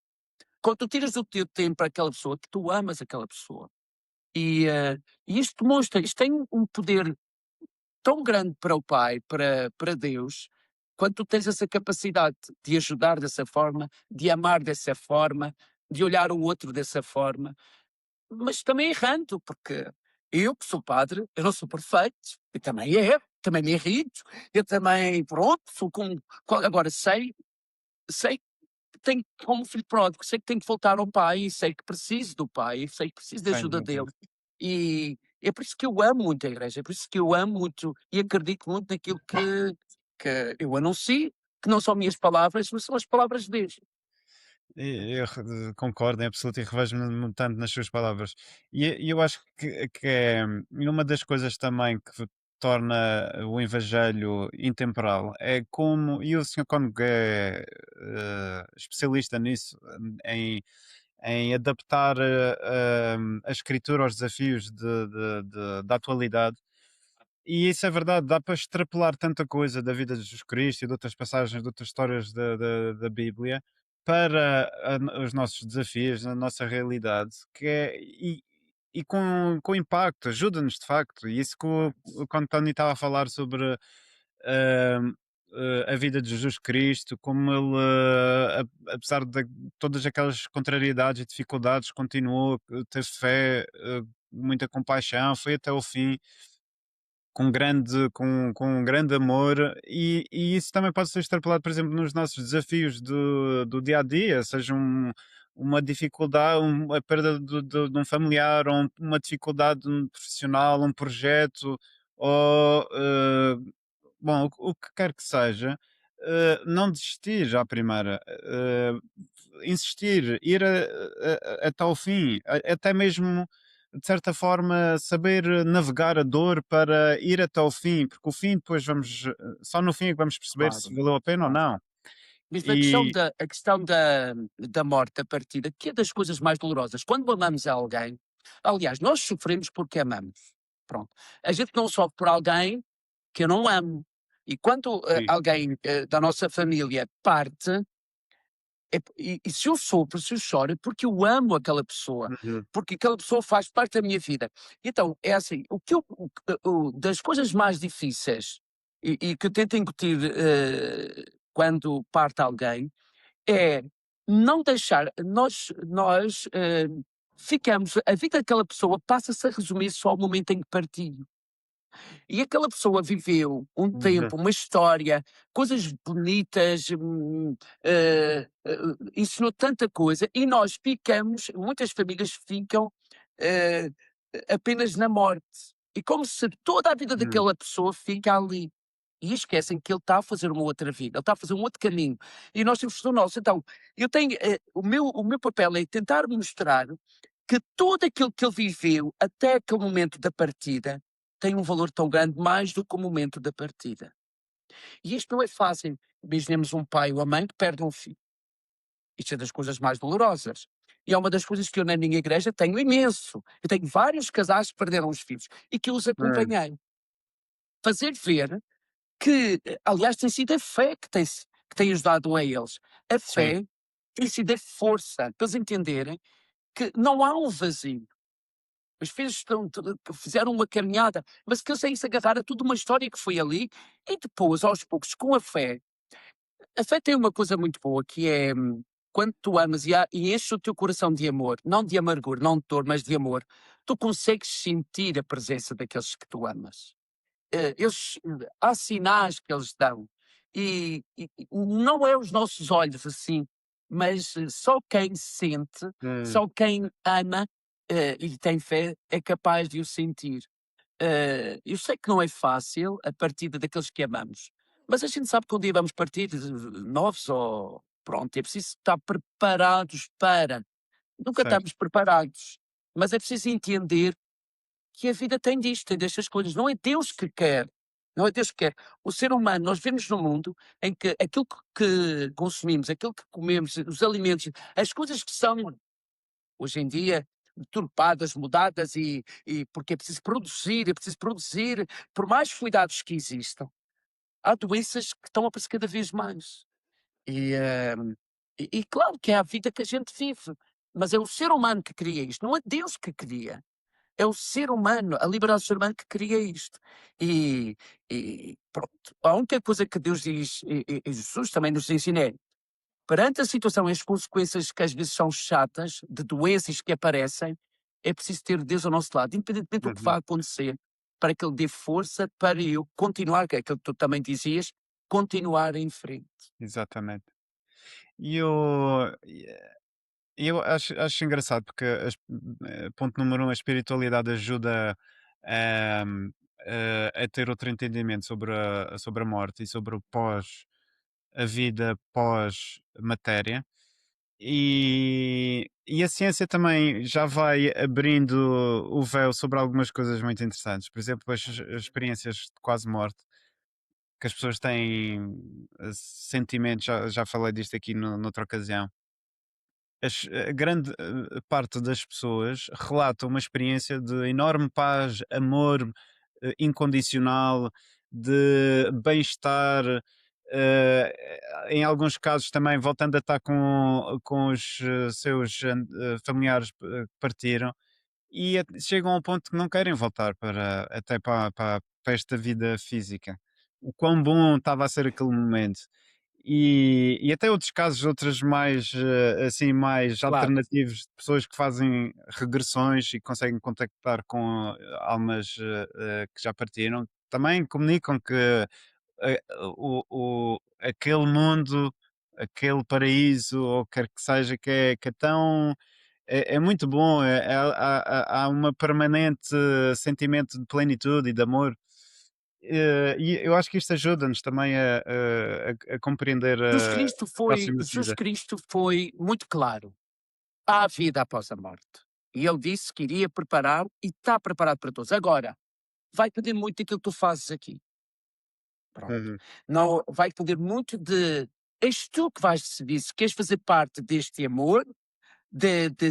Quando tu tiras o teu tempo para aquela pessoa, que tu amas aquela pessoa. E isto demonstra, isto tem um poder tão grande para o Pai, para Deus, quando tu tens essa capacidade de ajudar dessa forma, de amar dessa forma, de olhar o outro dessa forma, mas também errando, porque eu que sou padre, eu não sou perfeito, eu também erro, também me irrito, eu também, pronto, sou como, agora sei que tenho, como filho pródigo, sei que tenho que voltar ao pai, e sei que preciso do pai, e sei que preciso da Sem ajuda dúvida. dele. E é por isso que eu amo muito a igreja, é por isso que eu amo muito e acredito muito naquilo que eu anuncio, que não são minhas palavras, mas são as palavras de Deus. Eu concordo em absoluto e revejo-me tanto nas suas palavras. E eu acho que é uma das coisas também que torna o Evangelho intemporal é como, e o Sr. Cónigo é especialista nisso, em, em adaptar a escritura aos desafios da atualidade. E isso é verdade, dá para extrapolar tanta coisa da vida de Jesus Cristo e de outras passagens, de outras histórias da Bíblia para os nossos desafios, a nossa realidade, e com impacto, ajuda-nos de facto. E isso que quando Tony estava a falar sobre ahm, a vida de Jesus Cristo, como ele, apesar de todas aquelas contrariedades e dificuldades, continuou, teve fé, muita compaixão, foi até o fim com um grande amor e isso também pode ser extrapolado, por exemplo, nos nossos desafios do dia a dia, seja uma dificuldade, a perda de um familiar, ou uma dificuldade de um profissional, um projeto, ou bom, o que quer que seja, não desistir à primeira. insistir, ir até ao fim, até mesmo de certa forma saber navegar a dor para ir até ao fim, porque o fim depois vamos, só no fim é que vamos perceber se Claro, valeu a pena ou claro. não. Mesmo E a questão da morte, da partida, que é das coisas mais dolorosas. Quando amamos alguém, aliás, nós sofremos porque amamos. Pronto. A gente não sofre por alguém que eu não amo. E quando sim, alguém da nossa família parte, e se eu sofro, se eu choro, é porque eu amo aquela pessoa, uhum, porque aquela pessoa faz parte da minha vida. Então, é assim, das coisas mais difíceis e que eu tento incutir quando parte alguém, é não deixar, nós ficamos, a vida daquela pessoa passa-se a resumir só ao momento em que partiu. E aquela pessoa viveu um uhum, tempo, uma história, coisas bonitas, ensinou tanta coisa e nós ficamos, muitas famílias ficam eh, apenas na morte. E como se toda a vida uhum, daquela pessoa fica ali. E esquecem que ele está a fazer uma outra vida, ele está a fazer um outro caminho. E nós temos que fazer o nosso. Então, eu tenho, o meu papel é tentar mostrar que tudo aquilo que ele viveu até aquele momento da partida tem um valor tão grande, mais do que o momento da partida. E isto não é fácil. Imaginemos um pai ou a mãe que perde um filho. Isto é das coisas mais dolorosas. E é uma das coisas que eu na minha igreja tenho imenso. Eu tenho vários casais que perderam os filhos e que os hum, acompanhei. Fazer ver que, aliás, tem sido a fé que tem ajudado a eles. A sim, fé tem sido a força para eles entenderem que não há um vazio. Os filhos fizeram uma caminhada, mas que eles têm que se agarrar a toda uma história que foi ali e depois, aos poucos, com a fé tem uma coisa muito boa que é quando tu amas e enches o teu coração de amor, não de amargura, não de dor, mas de amor, tu consegues sentir a presença daqueles que tu amas. Há sinais que eles dão e não é os nossos olhos assim, mas só quem sente, hum, só quem ama e tem fé é capaz de o sentir. Eu sei que não é fácil a partida daqueles que amamos, mas a gente sabe que um dia vamos partir novos ou pronto, é preciso estar preparados para. Nunca certo, estamos preparados, mas é preciso entender que a vida tem disto, tem destas coisas. Não é Deus que quer. Não é Deus que quer. O ser humano, nós vivemos num mundo em que aquilo que consumimos, aquilo que comemos, os alimentos, as coisas que são hoje em dia deturpadas, mudadas e porque é preciso produzir, por mais cuidados que existam, há doenças que estão a aparecer cada vez mais. E, e claro que é a vida que a gente vive, mas é o ser humano que cria isto, não é Deus que cria. É o ser humano, a liberdade do ser humano que cria isto. E, e pronto, a única coisa que Deus diz, e Jesus também nos ensina é, perante a situação e as consequências que às vezes são chatas, de doenças que aparecem, é preciso ter Deus ao nosso lado, independentemente do que uhum, vá acontecer, para que Ele dê força para eu continuar, que é aquilo que tu também dizias, continuar em frente. exatamente. E eu acho engraçado porque ponto número um, a espiritualidade ajuda a, a ter outro entendimento sobre a morte e sobre o pós, a vida pós-matéria. E a ciência também já vai abrindo o véu sobre algumas coisas muito interessantes. Por exemplo, as experiências de quase morte, que as pessoas têm sentimentos, já falei disto aqui noutra ocasião. A grande parte das pessoas relata uma experiência de enorme paz, amor incondicional, de bem-estar, em alguns casos também voltando a estar com os seus familiares que partiram e chegam ao ponto que não querem voltar até para esta vida física. O quão bom estava a ser aquele momento. E até outros casos, outros mais, assim, mais Claro, alternativos, de pessoas que fazem regressões e conseguem contactar com almas que já partiram, também comunicam que aquele mundo, aquele paraíso, ou quer que seja, que é tão é muito bom, há uma permanente sentimento de plenitude e de amor. E eu acho que isto ajuda-nos também a compreender Jesus a Cristo foi próxima Jesus vida. Cristo foi muito claro. Há vida após a morte. E ele disse que iria preparar e está preparado para todos. Agora, vai depender muito daquilo que tu fazes aqui. Pronto. Uhum. Não vai depender muito de és tu que vais decidir se queres fazer parte deste amor,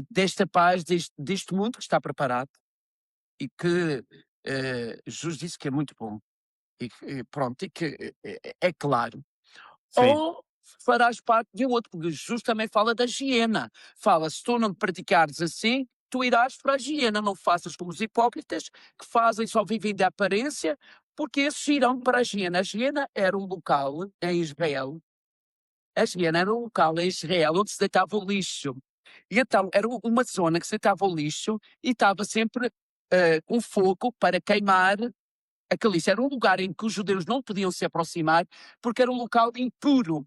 desta paz, deste mundo que está preparado e que Jesus disse que é muito bom. E pronto, e que é claro. Sim, Ou farás parte de um outro, porque Jesus também fala da hiena. Fala, se tu não praticares assim, tu irás para a hiena, não faças como os hipócritas, que fazem, só vivem de aparência, porque esses irão para a hiena. A hiena era um local em Israel, a hiena era um local em Israel onde se deitava o lixo. E então era uma zona que se deitava o lixo e estava sempre um fogo para queimar aquele lixo. Era um lugar em que os judeus não podiam se aproximar, porque era um local impuro.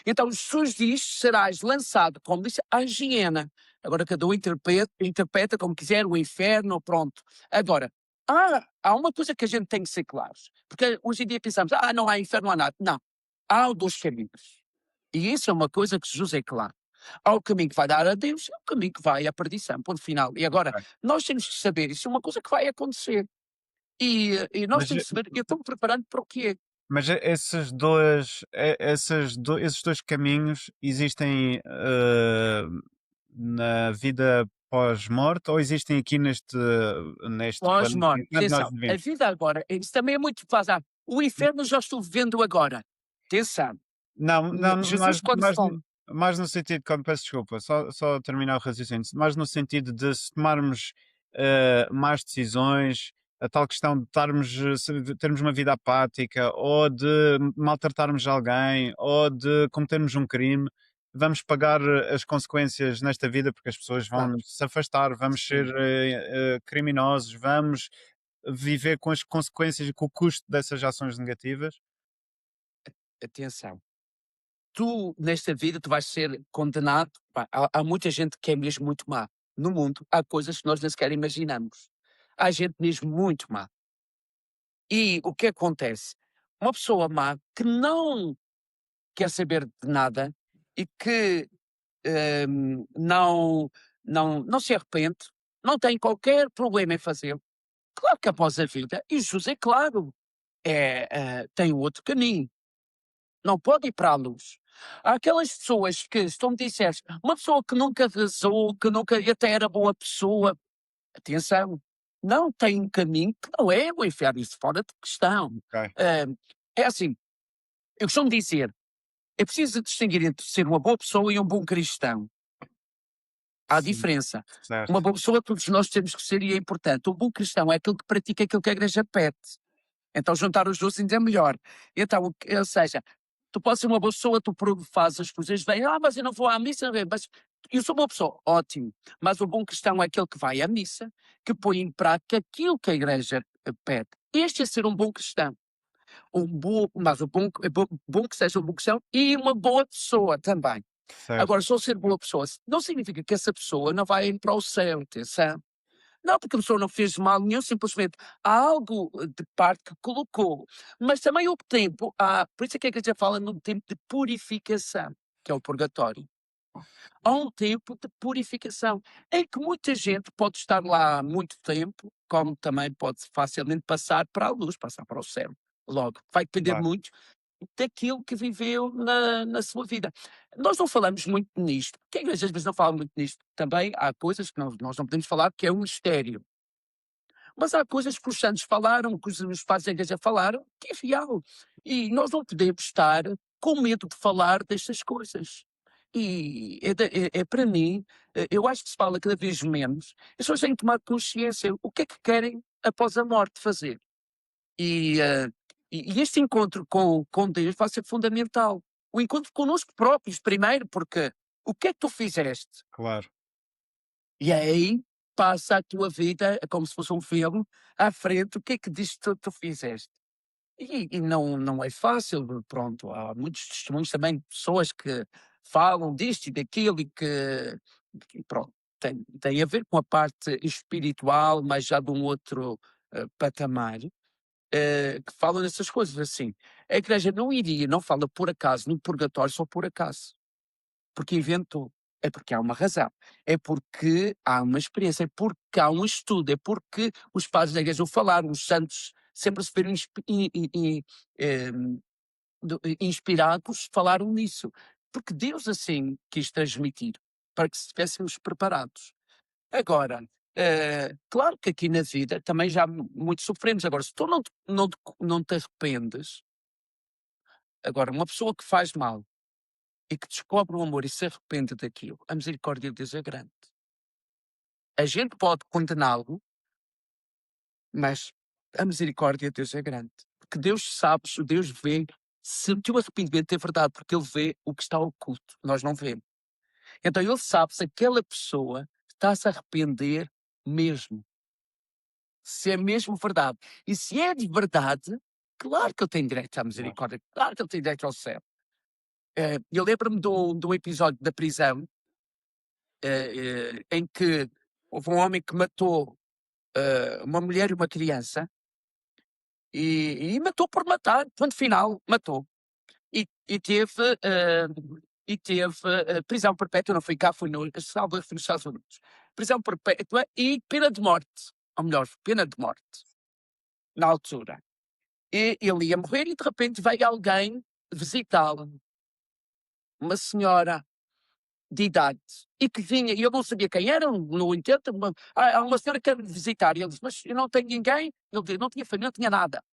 Então Jesus diz: serás lançado como disse à hiena. Agora cada um interpreta como quiser, o inferno, pronto. Agora, há uma coisa que a gente tem que ser claros, porque hoje em dia pensamos, não há inferno, não há nada. Não, há dois caminhos. E isso é uma coisa que Jesus é claro. Há o caminho que vai dar a Deus, e o caminho que vai à perdição, ponto final. E agora, ok. nós temos que saber, isso é uma coisa que vai acontecer. E nós Mas, temos que saber, eu estou-me preparando para o quê? esses 2 caminhos existem, na vida pós-morte ou existem aqui neste planeta Pós-morte, enquanto nós atenção, a vivemos? vida agora, isso também é muito fácil. O inferno já estou vivendo agora. Atenção, Não, não, Jesus quando fala, mais no sentido quando peço desculpa, só terminar o raciocínio, mais no sentido de se tomarmos, más decisões, a tal questão de estarmos, se termos uma vida apática, ou de maltratarmos alguém, ou de cometermos um crime, vamos pagar as consequências nesta vida, porque as pessoas vão claro, se afastar, vamos ser, sim, criminosos, vamos viver com as consequências e com o custo dessas ações negativas. atenção. Tu, nesta vida, tu vais ser condenado. Pá, há muita gente que é mesmo muito má. No mundo, há coisas que nós nem sequer imaginamos. Há gente mesmo muito má. E o que acontece? Uma pessoa má que não quer saber de nada e que não se arrepende, não tem qualquer problema em fazê-lo. Claro que após a vida, e Jesus é claro, tem outro caminho, não pode ir para a luz. Há aquelas pessoas que, se tu me disseres, uma pessoa que nunca rezou, que nunca e até era boa pessoa, atenção, não tem um caminho que não é o inferno, isso fora de questão. Ok, Ah, é assim, eu costumo dizer, é preciso distinguir entre ser uma boa pessoa e um bom cristão. Há sim, diferença. Uma certo, boa pessoa todos nós temos que ser e é importante. Um bom cristão é aquele que pratica aquilo que a igreja pede. Então juntar os 2 ainda é melhor. Então, ou seja, tu podes ser uma boa pessoa, tu fazes as coisas bem, mas eu não vou à missa, mas eu sou uma pessoa, ótimo. Mas o bom cristão é aquele que vai à missa, que põe em prática aquilo que a igreja pede. Este é ser um bom cristão. Mas o bom que seja um bom cristão e uma boa pessoa também. certo, Agora, só ser boa pessoa não significa que essa pessoa não vai ir para o céu, atenção. Não, porque a pessoa não fez mal nenhum, simplesmente há algo de parte que colocou. Mas também houve tempo, por isso é que a igreja fala no tempo de purificação, que é o purgatório. Há um tempo de purificação, em que muita gente pode estar lá há muito tempo, como também pode facilmente passar para a luz, passar para o céu. Logo, vai depender claro, muito daquilo que viveu na sua vida. Nós não falamos muito nisto, porque a igreja às vezes não fala muito nisto. Também há coisas que nós não podemos falar, que é um mistério. Mas há coisas que os santos falaram, que os padres da igreja falaram, que é real. E nós não podemos estar com medo de falar destas coisas. E para mim, eu acho que se fala cada vez menos. As pessoas têm que tomar consciência. O que é que querem após a morte fazer? E, e este encontro com Deus vai ser fundamental. O encontro connosco próprios, primeiro, porque o que é que tu fizeste? claro. E aí passa a tua vida, é como se fosse um filme, à frente, o que é que disto tu fizeste? E não é fácil, pronto, há muitos testemunhos também de pessoas que falam disto e daquilo e que pronto, tem a ver com a parte espiritual, mas já de um outro patamar. que falam nessas coisas assim. A igreja não iria, não fala por acaso no purgatório só por acaso, porque inventou. É porque há uma razão. É porque há uma experiência, é porque há um estudo, é porque os padres da igreja o falaram, os santos sempre se viram em, inspirados, falaram nisso. Porque Deus assim quis transmitir, para que estivéssemos preparados. Agora, claro que aqui na vida também já muito sofremos. Agora, se tu não te arrependes, agora, uma pessoa que faz mal e que descobre o amor e se arrepende daquilo, a misericórdia de Deus é grande. A gente pode condená-lo, mas a misericórdia de Deus é grande. Porque Deus sabe, Deus vê se o teu arrependimento é verdade, porque Ele vê o que está oculto, nós não vemos. Então Ele sabe se aquela pessoa está-se a arrepender mesmo. Se é mesmo verdade. E se é de verdade, claro que ele tem direito à misericórdia, claro que ele tem direito ao céu. Eu lembro-me de um episódio da prisão em que houve um homem que matou uma mulher e uma criança e matou por matar, ponto final, matou. E teve, prisão perpétua, não foi cá, foi no, salvo, foi nos Estados Unidos. Prisão perpétua e pena de morte, ou melhor, pena de morte, na altura. E ele ia morrer e de repente veio alguém visitá-lo, uma senhora de idade, e que vinha, e eu não sabia quem era, no entanto, há uma senhora que quer me visitar, e ele disse, mas eu não tenho ninguém, ele disse, não tinha família, não tinha nada.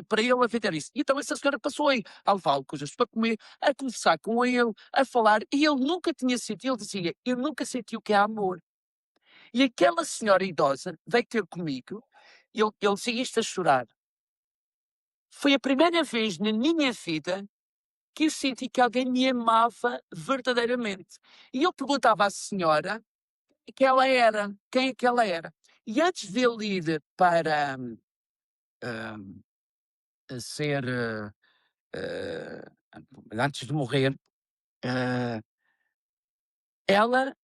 Para ele a vida era isso. Então essa senhora passou a levá-lo coisas para comer, a conversar com ele, a falar, e ele nunca tinha sentido, ele dizia, eu nunca senti o que é amor. E aquela senhora idosa veio ter comigo, e ele dizia isto a chorar. Foi a primeira vez na minha vida que eu senti que alguém me amava verdadeiramente. E eu perguntava à senhora que ela era, quem é que ela era. E antes de ele ir para ser, antes de morrer, eh, ela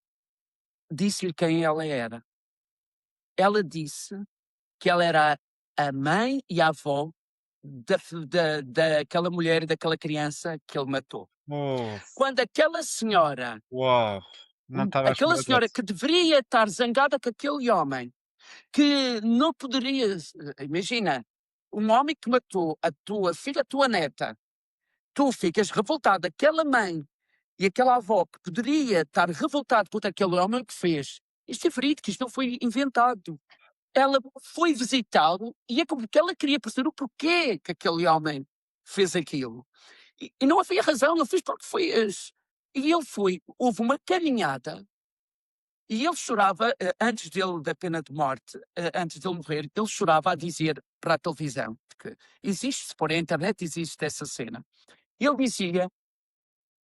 disse-lhe quem ela era. Ela disse que ela era a mãe e a avó daquela mulher e daquela criança que ele matou. Oh, Quando aquela senhora uau! Não estava à aquela espera senhora dessa. que deveria estar zangada com aquele homem, que não poderia, imagina, um homem que matou a tua filha, a tua neta, tu ficas revoltada, aquela mãe e aquela avó que poderia estar revoltado contra aquele homem que fez. Isto é verídico, isto não foi inventado. Ela foi visitá-lo e é porque ela queria perceber o porquê que aquele homem fez aquilo. E não havia razão, ele fez porque foi. E ele foi, houve uma caminhada. E ele chorava, antes dele da pena de morte, antes dele morrer, ele chorava a dizer para a televisão, porque existe, se por a internet existe essa cena. Ele dizia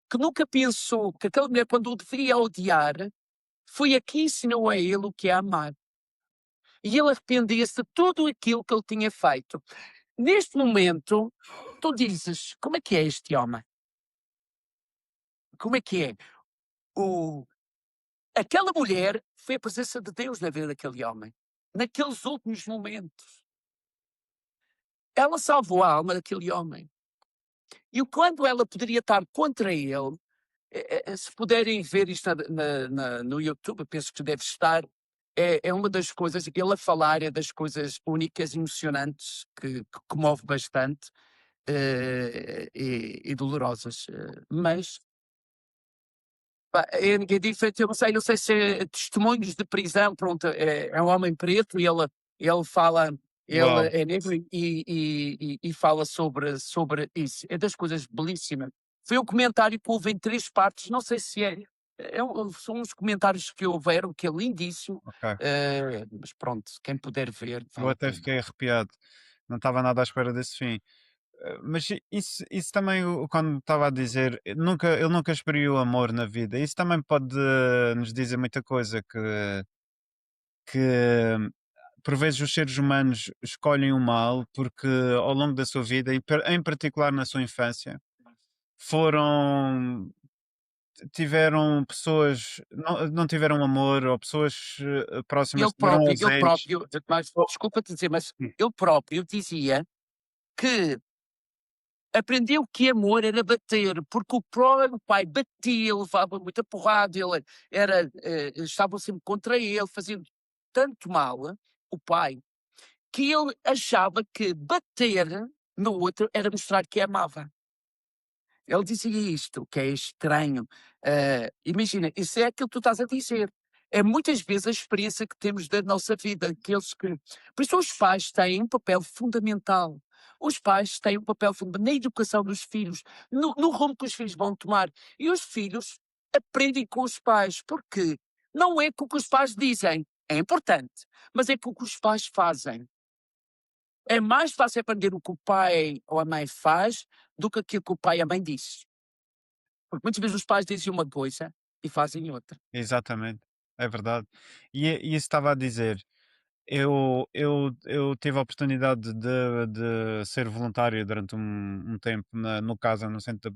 que nunca pensou que aquela mulher, quando o devia odiar, foi a que ensinou a ele o que é amar. E ele arrependia-se de tudo aquilo que ele tinha feito. Neste momento, tu dizes, como é que é este homem? Como é que é? O, Aquela mulher foi a presença de Deus na vida daquele homem, naqueles últimos momentos. Ela salvou a alma daquele homem. E quando ela poderia estar contra ele, se puderem ver isto no YouTube, eu penso que deve estar, é uma das coisas, ele a falar é das coisas únicas, emocionantes, que comove bastante e dolorosas. Mas é diferente, eu não sei se é testemunhos de prisão, pronto, é um homem preto e ele fala, ele Uau! é negro e fala sobre isso. É das coisas belíssimas. Foi um comentário que houve em 3 partes, não sei se são uns comentários que houveram, que é lindíssimo, Ok. mas pronto, quem puder ver, Eu vale a até pena. fiquei arrepiado. Não estava nada à espera desse fim. Mas isso também, quando estava a dizer, ele nunca experiu amor na vida. Isso também pode nos dizer muita coisa, que por vezes os seres humanos escolhem o mal porque ao longo da sua vida, em particular na sua infância, foram tiveram pessoas, não tiveram amor, ou pessoas próximas estiveram ausentes. Ele próprio, mas Oh, desculpa te dizer, mas hum, ele próprio dizia que aprendeu que amor era bater, porque o próprio pai batia, levava muita porrada, ele estavam sempre contra ele, faziam tanto mal, o pai, que ele achava que bater no outro era mostrar que amava. Ele dizia isto, que é estranho. Imagina, isso é aquilo que tu estás a dizer. É muitas vezes a experiência que temos da nossa vida, aqueles que. Por isso, os pais têm um papel fundamental. Os pais têm um papel fundamental na educação dos filhos, no rumo que os filhos vão tomar. E os filhos aprendem com os pais, porque não é com o que os pais dizem, é importante, mas é com o que os pais fazem. É mais fácil aprender o que o pai ou a mãe faz do que aquilo que o pai e a mãe diz. Porque muitas vezes os pais dizem uma coisa e fazem outra. Exatamente, é verdade. E isso estava a dizer, eu tive a oportunidade de ser voluntário durante um tempo no CASA, no Centro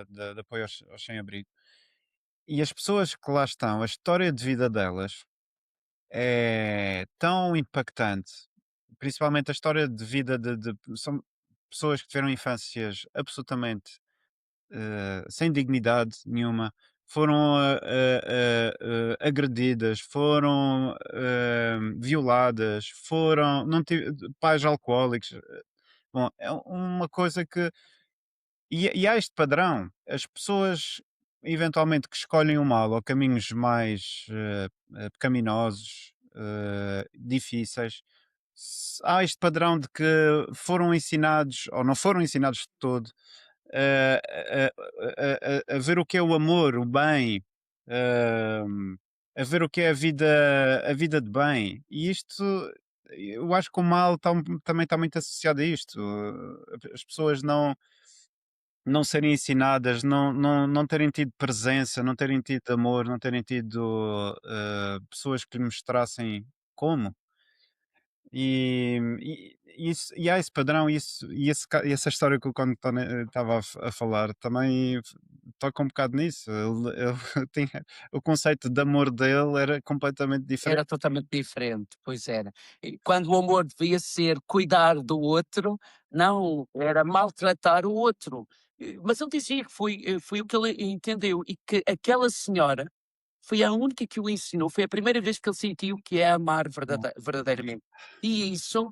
de Apoio aos Sem-Abrigo. E as pessoas que lá estão, a história de vida delas é tão impactante, principalmente a história de vida são pessoas que tiveram infâncias absolutamente sem dignidade nenhuma, foram agredidas, foram violadas, foram não pais alcoólicos. Bom, é uma coisa que e há este padrão, as pessoas eventualmente que escolhem o mal ou caminhos mais pecaminosos, difíceis, há este padrão de que foram ensinados ou não foram ensinados de todo a ver o que é o amor, o bem, a ver o que é a vida de bem. E isto, eu acho que o mal também está muito associado a isto. As pessoas não serem ensinadas, não terem tido presença, não terem tido amor, não terem tido pessoas que lhe mostrassem como. E há esse padrão, e essa história que o António estava a falar também toca um bocado nisso. Ele tinha, o conceito de amor dele era completamente diferente. Era totalmente diferente, pois era. E quando o amor devia ser cuidar do outro, não, era maltratar o outro. Mas ele dizia que foi o que ele entendeu e que aquela senhora foi a única que o ensinou, foi a primeira vez que ele sentiu que é amar verdadeiramente. E isso,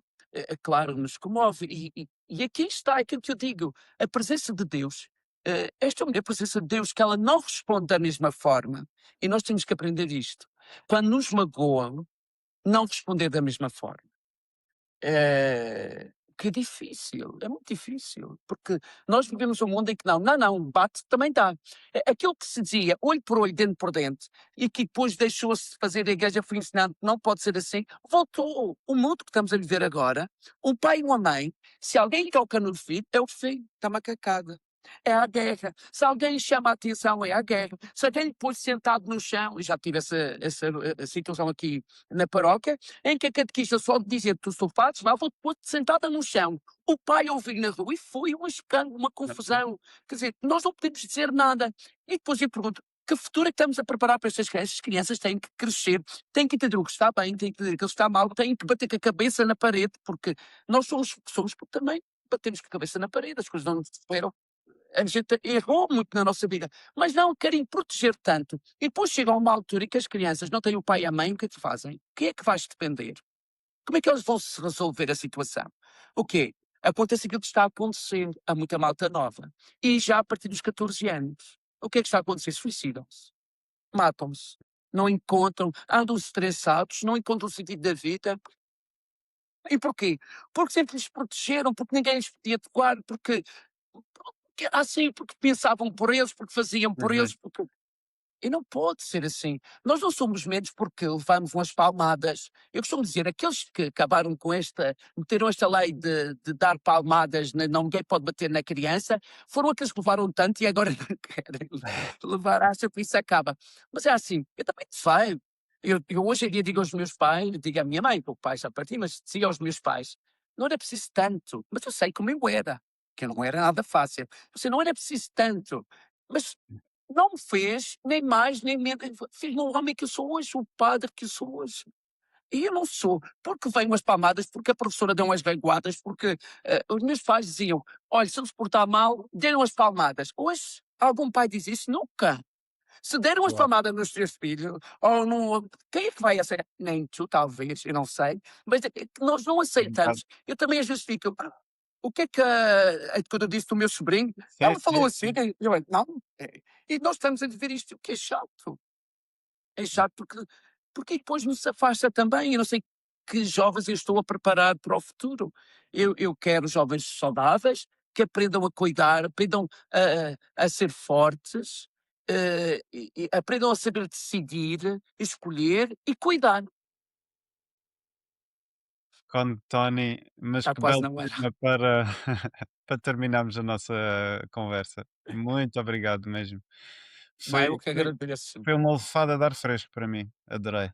claro, nos comove. E aqui está aquilo que eu digo, a presença de Deus, esta mulher, a presença de Deus, que ela não responde da mesma forma, e nós temos que aprender isto. Quando nos magoam, não responder da mesma forma. Que difícil, é muito difícil, porque nós vivemos um mundo em que não, bate também dá. Aquilo que se dizia olho por olho, dente por dente, e que depois deixou-se fazer, a igreja foi ensinando que não pode ser assim, voltou. O mundo que estamos a viver agora, um pai e uma mãe, se alguém toca no filho, é o filho, está macacada. É a guerra. Se alguém chama a atenção, é a guerra. Se alguém depois sentado no chão, e já tive essa situação aqui na paróquia, em que a catequista só dizia tu sulfatos, lá vou depois sentada no chão. O pai ouviu na rua e foi um escândalo, uma confusão. Quer dizer, nós não podemos dizer nada. E depois eu pergunto, que futuro é que estamos a preparar para estas crianças? As crianças têm que crescer, têm que entender o que está bem, têm que entender o que está mal, têm que bater com a cabeça na parede, porque nós somos pessoas porque também batemos com a cabeça na parede, as coisas não superam. A gente errou muito na nossa vida, mas não querem proteger tanto. E depois chega a uma altura em que as crianças não têm o pai e a mãe, o que é que fazem? Quem é que vais depender? Como é que eles vão se resolver a situação? O quê? Acontece aquilo que está a acontecer a muita malta nova. E já a partir dos 14 anos. O que é que está a acontecer? Suicidam-se. Matam-se. Não encontram, andam estressados, não encontram o sentido da vida. E porquê? Porque sempre lhes protegeram, porque ninguém lhes podia tocar, porque pensavam por eles, porque faziam por Uhum. eles, porque e não pode ser assim. Nós não somos menos porque levamos umas palmadas. Eu costumo dizer, aqueles que acabaram com meteram esta lei de dar palmadas, ninguém pode bater na criança, foram aqueles que levaram tanto e agora não querem levar, acham que isso acaba. Mas é assim, eu também sei. Eu hoje em dia digo aos meus pais, digo à minha mãe, porque o pai já partiu, mas dizia aos meus pais, não era preciso tanto, mas eu sei como eu era, que não era nada fácil. Você não era preciso tanto, mas não me fez nem mais nem menos, fez-me o homem que eu sou hoje, o padre que eu sou hoje. E eu não sou, porque vêm umas palmadas, porque a professora deu umas reguadas, porque os meus pais diziam: olha, se ele se portar mal, deram as palmadas. Hoje, algum pai diz isso? Nunca. Se deram as Claro. palmadas nos teus filhos, ou não, quem é que vai aceitar? Nem tu, talvez, eu não sei. Mas é que nós não É um bocado. aceitamos. Eu também às vezes fico, o que é que quando eu disse do meu sobrinho, Sim, ela falou sim, assim, sim. eu, não. E nós estamos a viver isto, o que é chato. É chato porque depois nos afasta também. Eu não sei que jovens eu estou a preparar para o futuro. Eu quero jovens saudáveis, que aprendam a cuidar, aprendam a ser fortes, e aprendam a saber decidir, escolher e cuidar. Com Tony, mas Está que quase belo na hora. tema para, para terminarmos a nossa conversa. Muito obrigado mesmo. Não, Foi, eu que foi, agradeço. foi uma lefada de ar fresco para mim. Adorei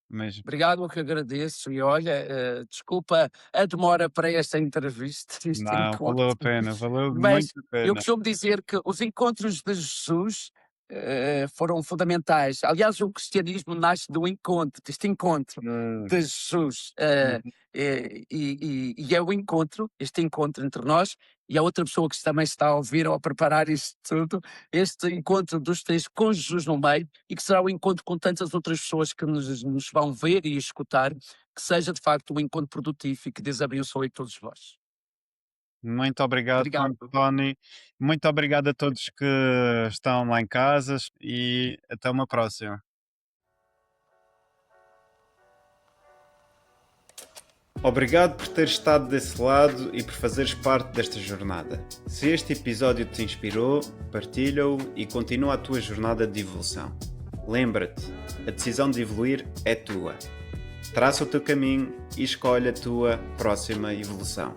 mesmo. Obrigado, eu que agradeço. E olha, desculpa a demora para esta entrevista, este Não, valeu a encontro. pena, valeu muito Mas a eu pena. costumo dizer que os encontros de Jesus, foram fundamentais. Aliás, o cristianismo nasce do encontro, deste encontro Hum, de Jesus, uhum. e é o encontro, este encontro entre nós e a outra pessoa que também está a ouvir ou a preparar isto tudo, este encontro dos três com Jesus no meio, e que será o encontro com tantas outras pessoas que nos vão ver e escutar, que seja de facto um encontro produtivo e que Deus abençoe todos vós. Muito obrigado, Obrigado. Tony. Muito obrigado a todos que estão lá em casa e até uma próxima. Obrigado por ter estado desse lado e por fazeres parte desta jornada. Se este episódio te inspirou, partilha-o e continua a tua jornada de evolução. Lembra-te, a decisão de evoluir é tua. Traça o teu caminho e escolhe a tua próxima evolução.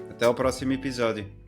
Até ao próximo episódio.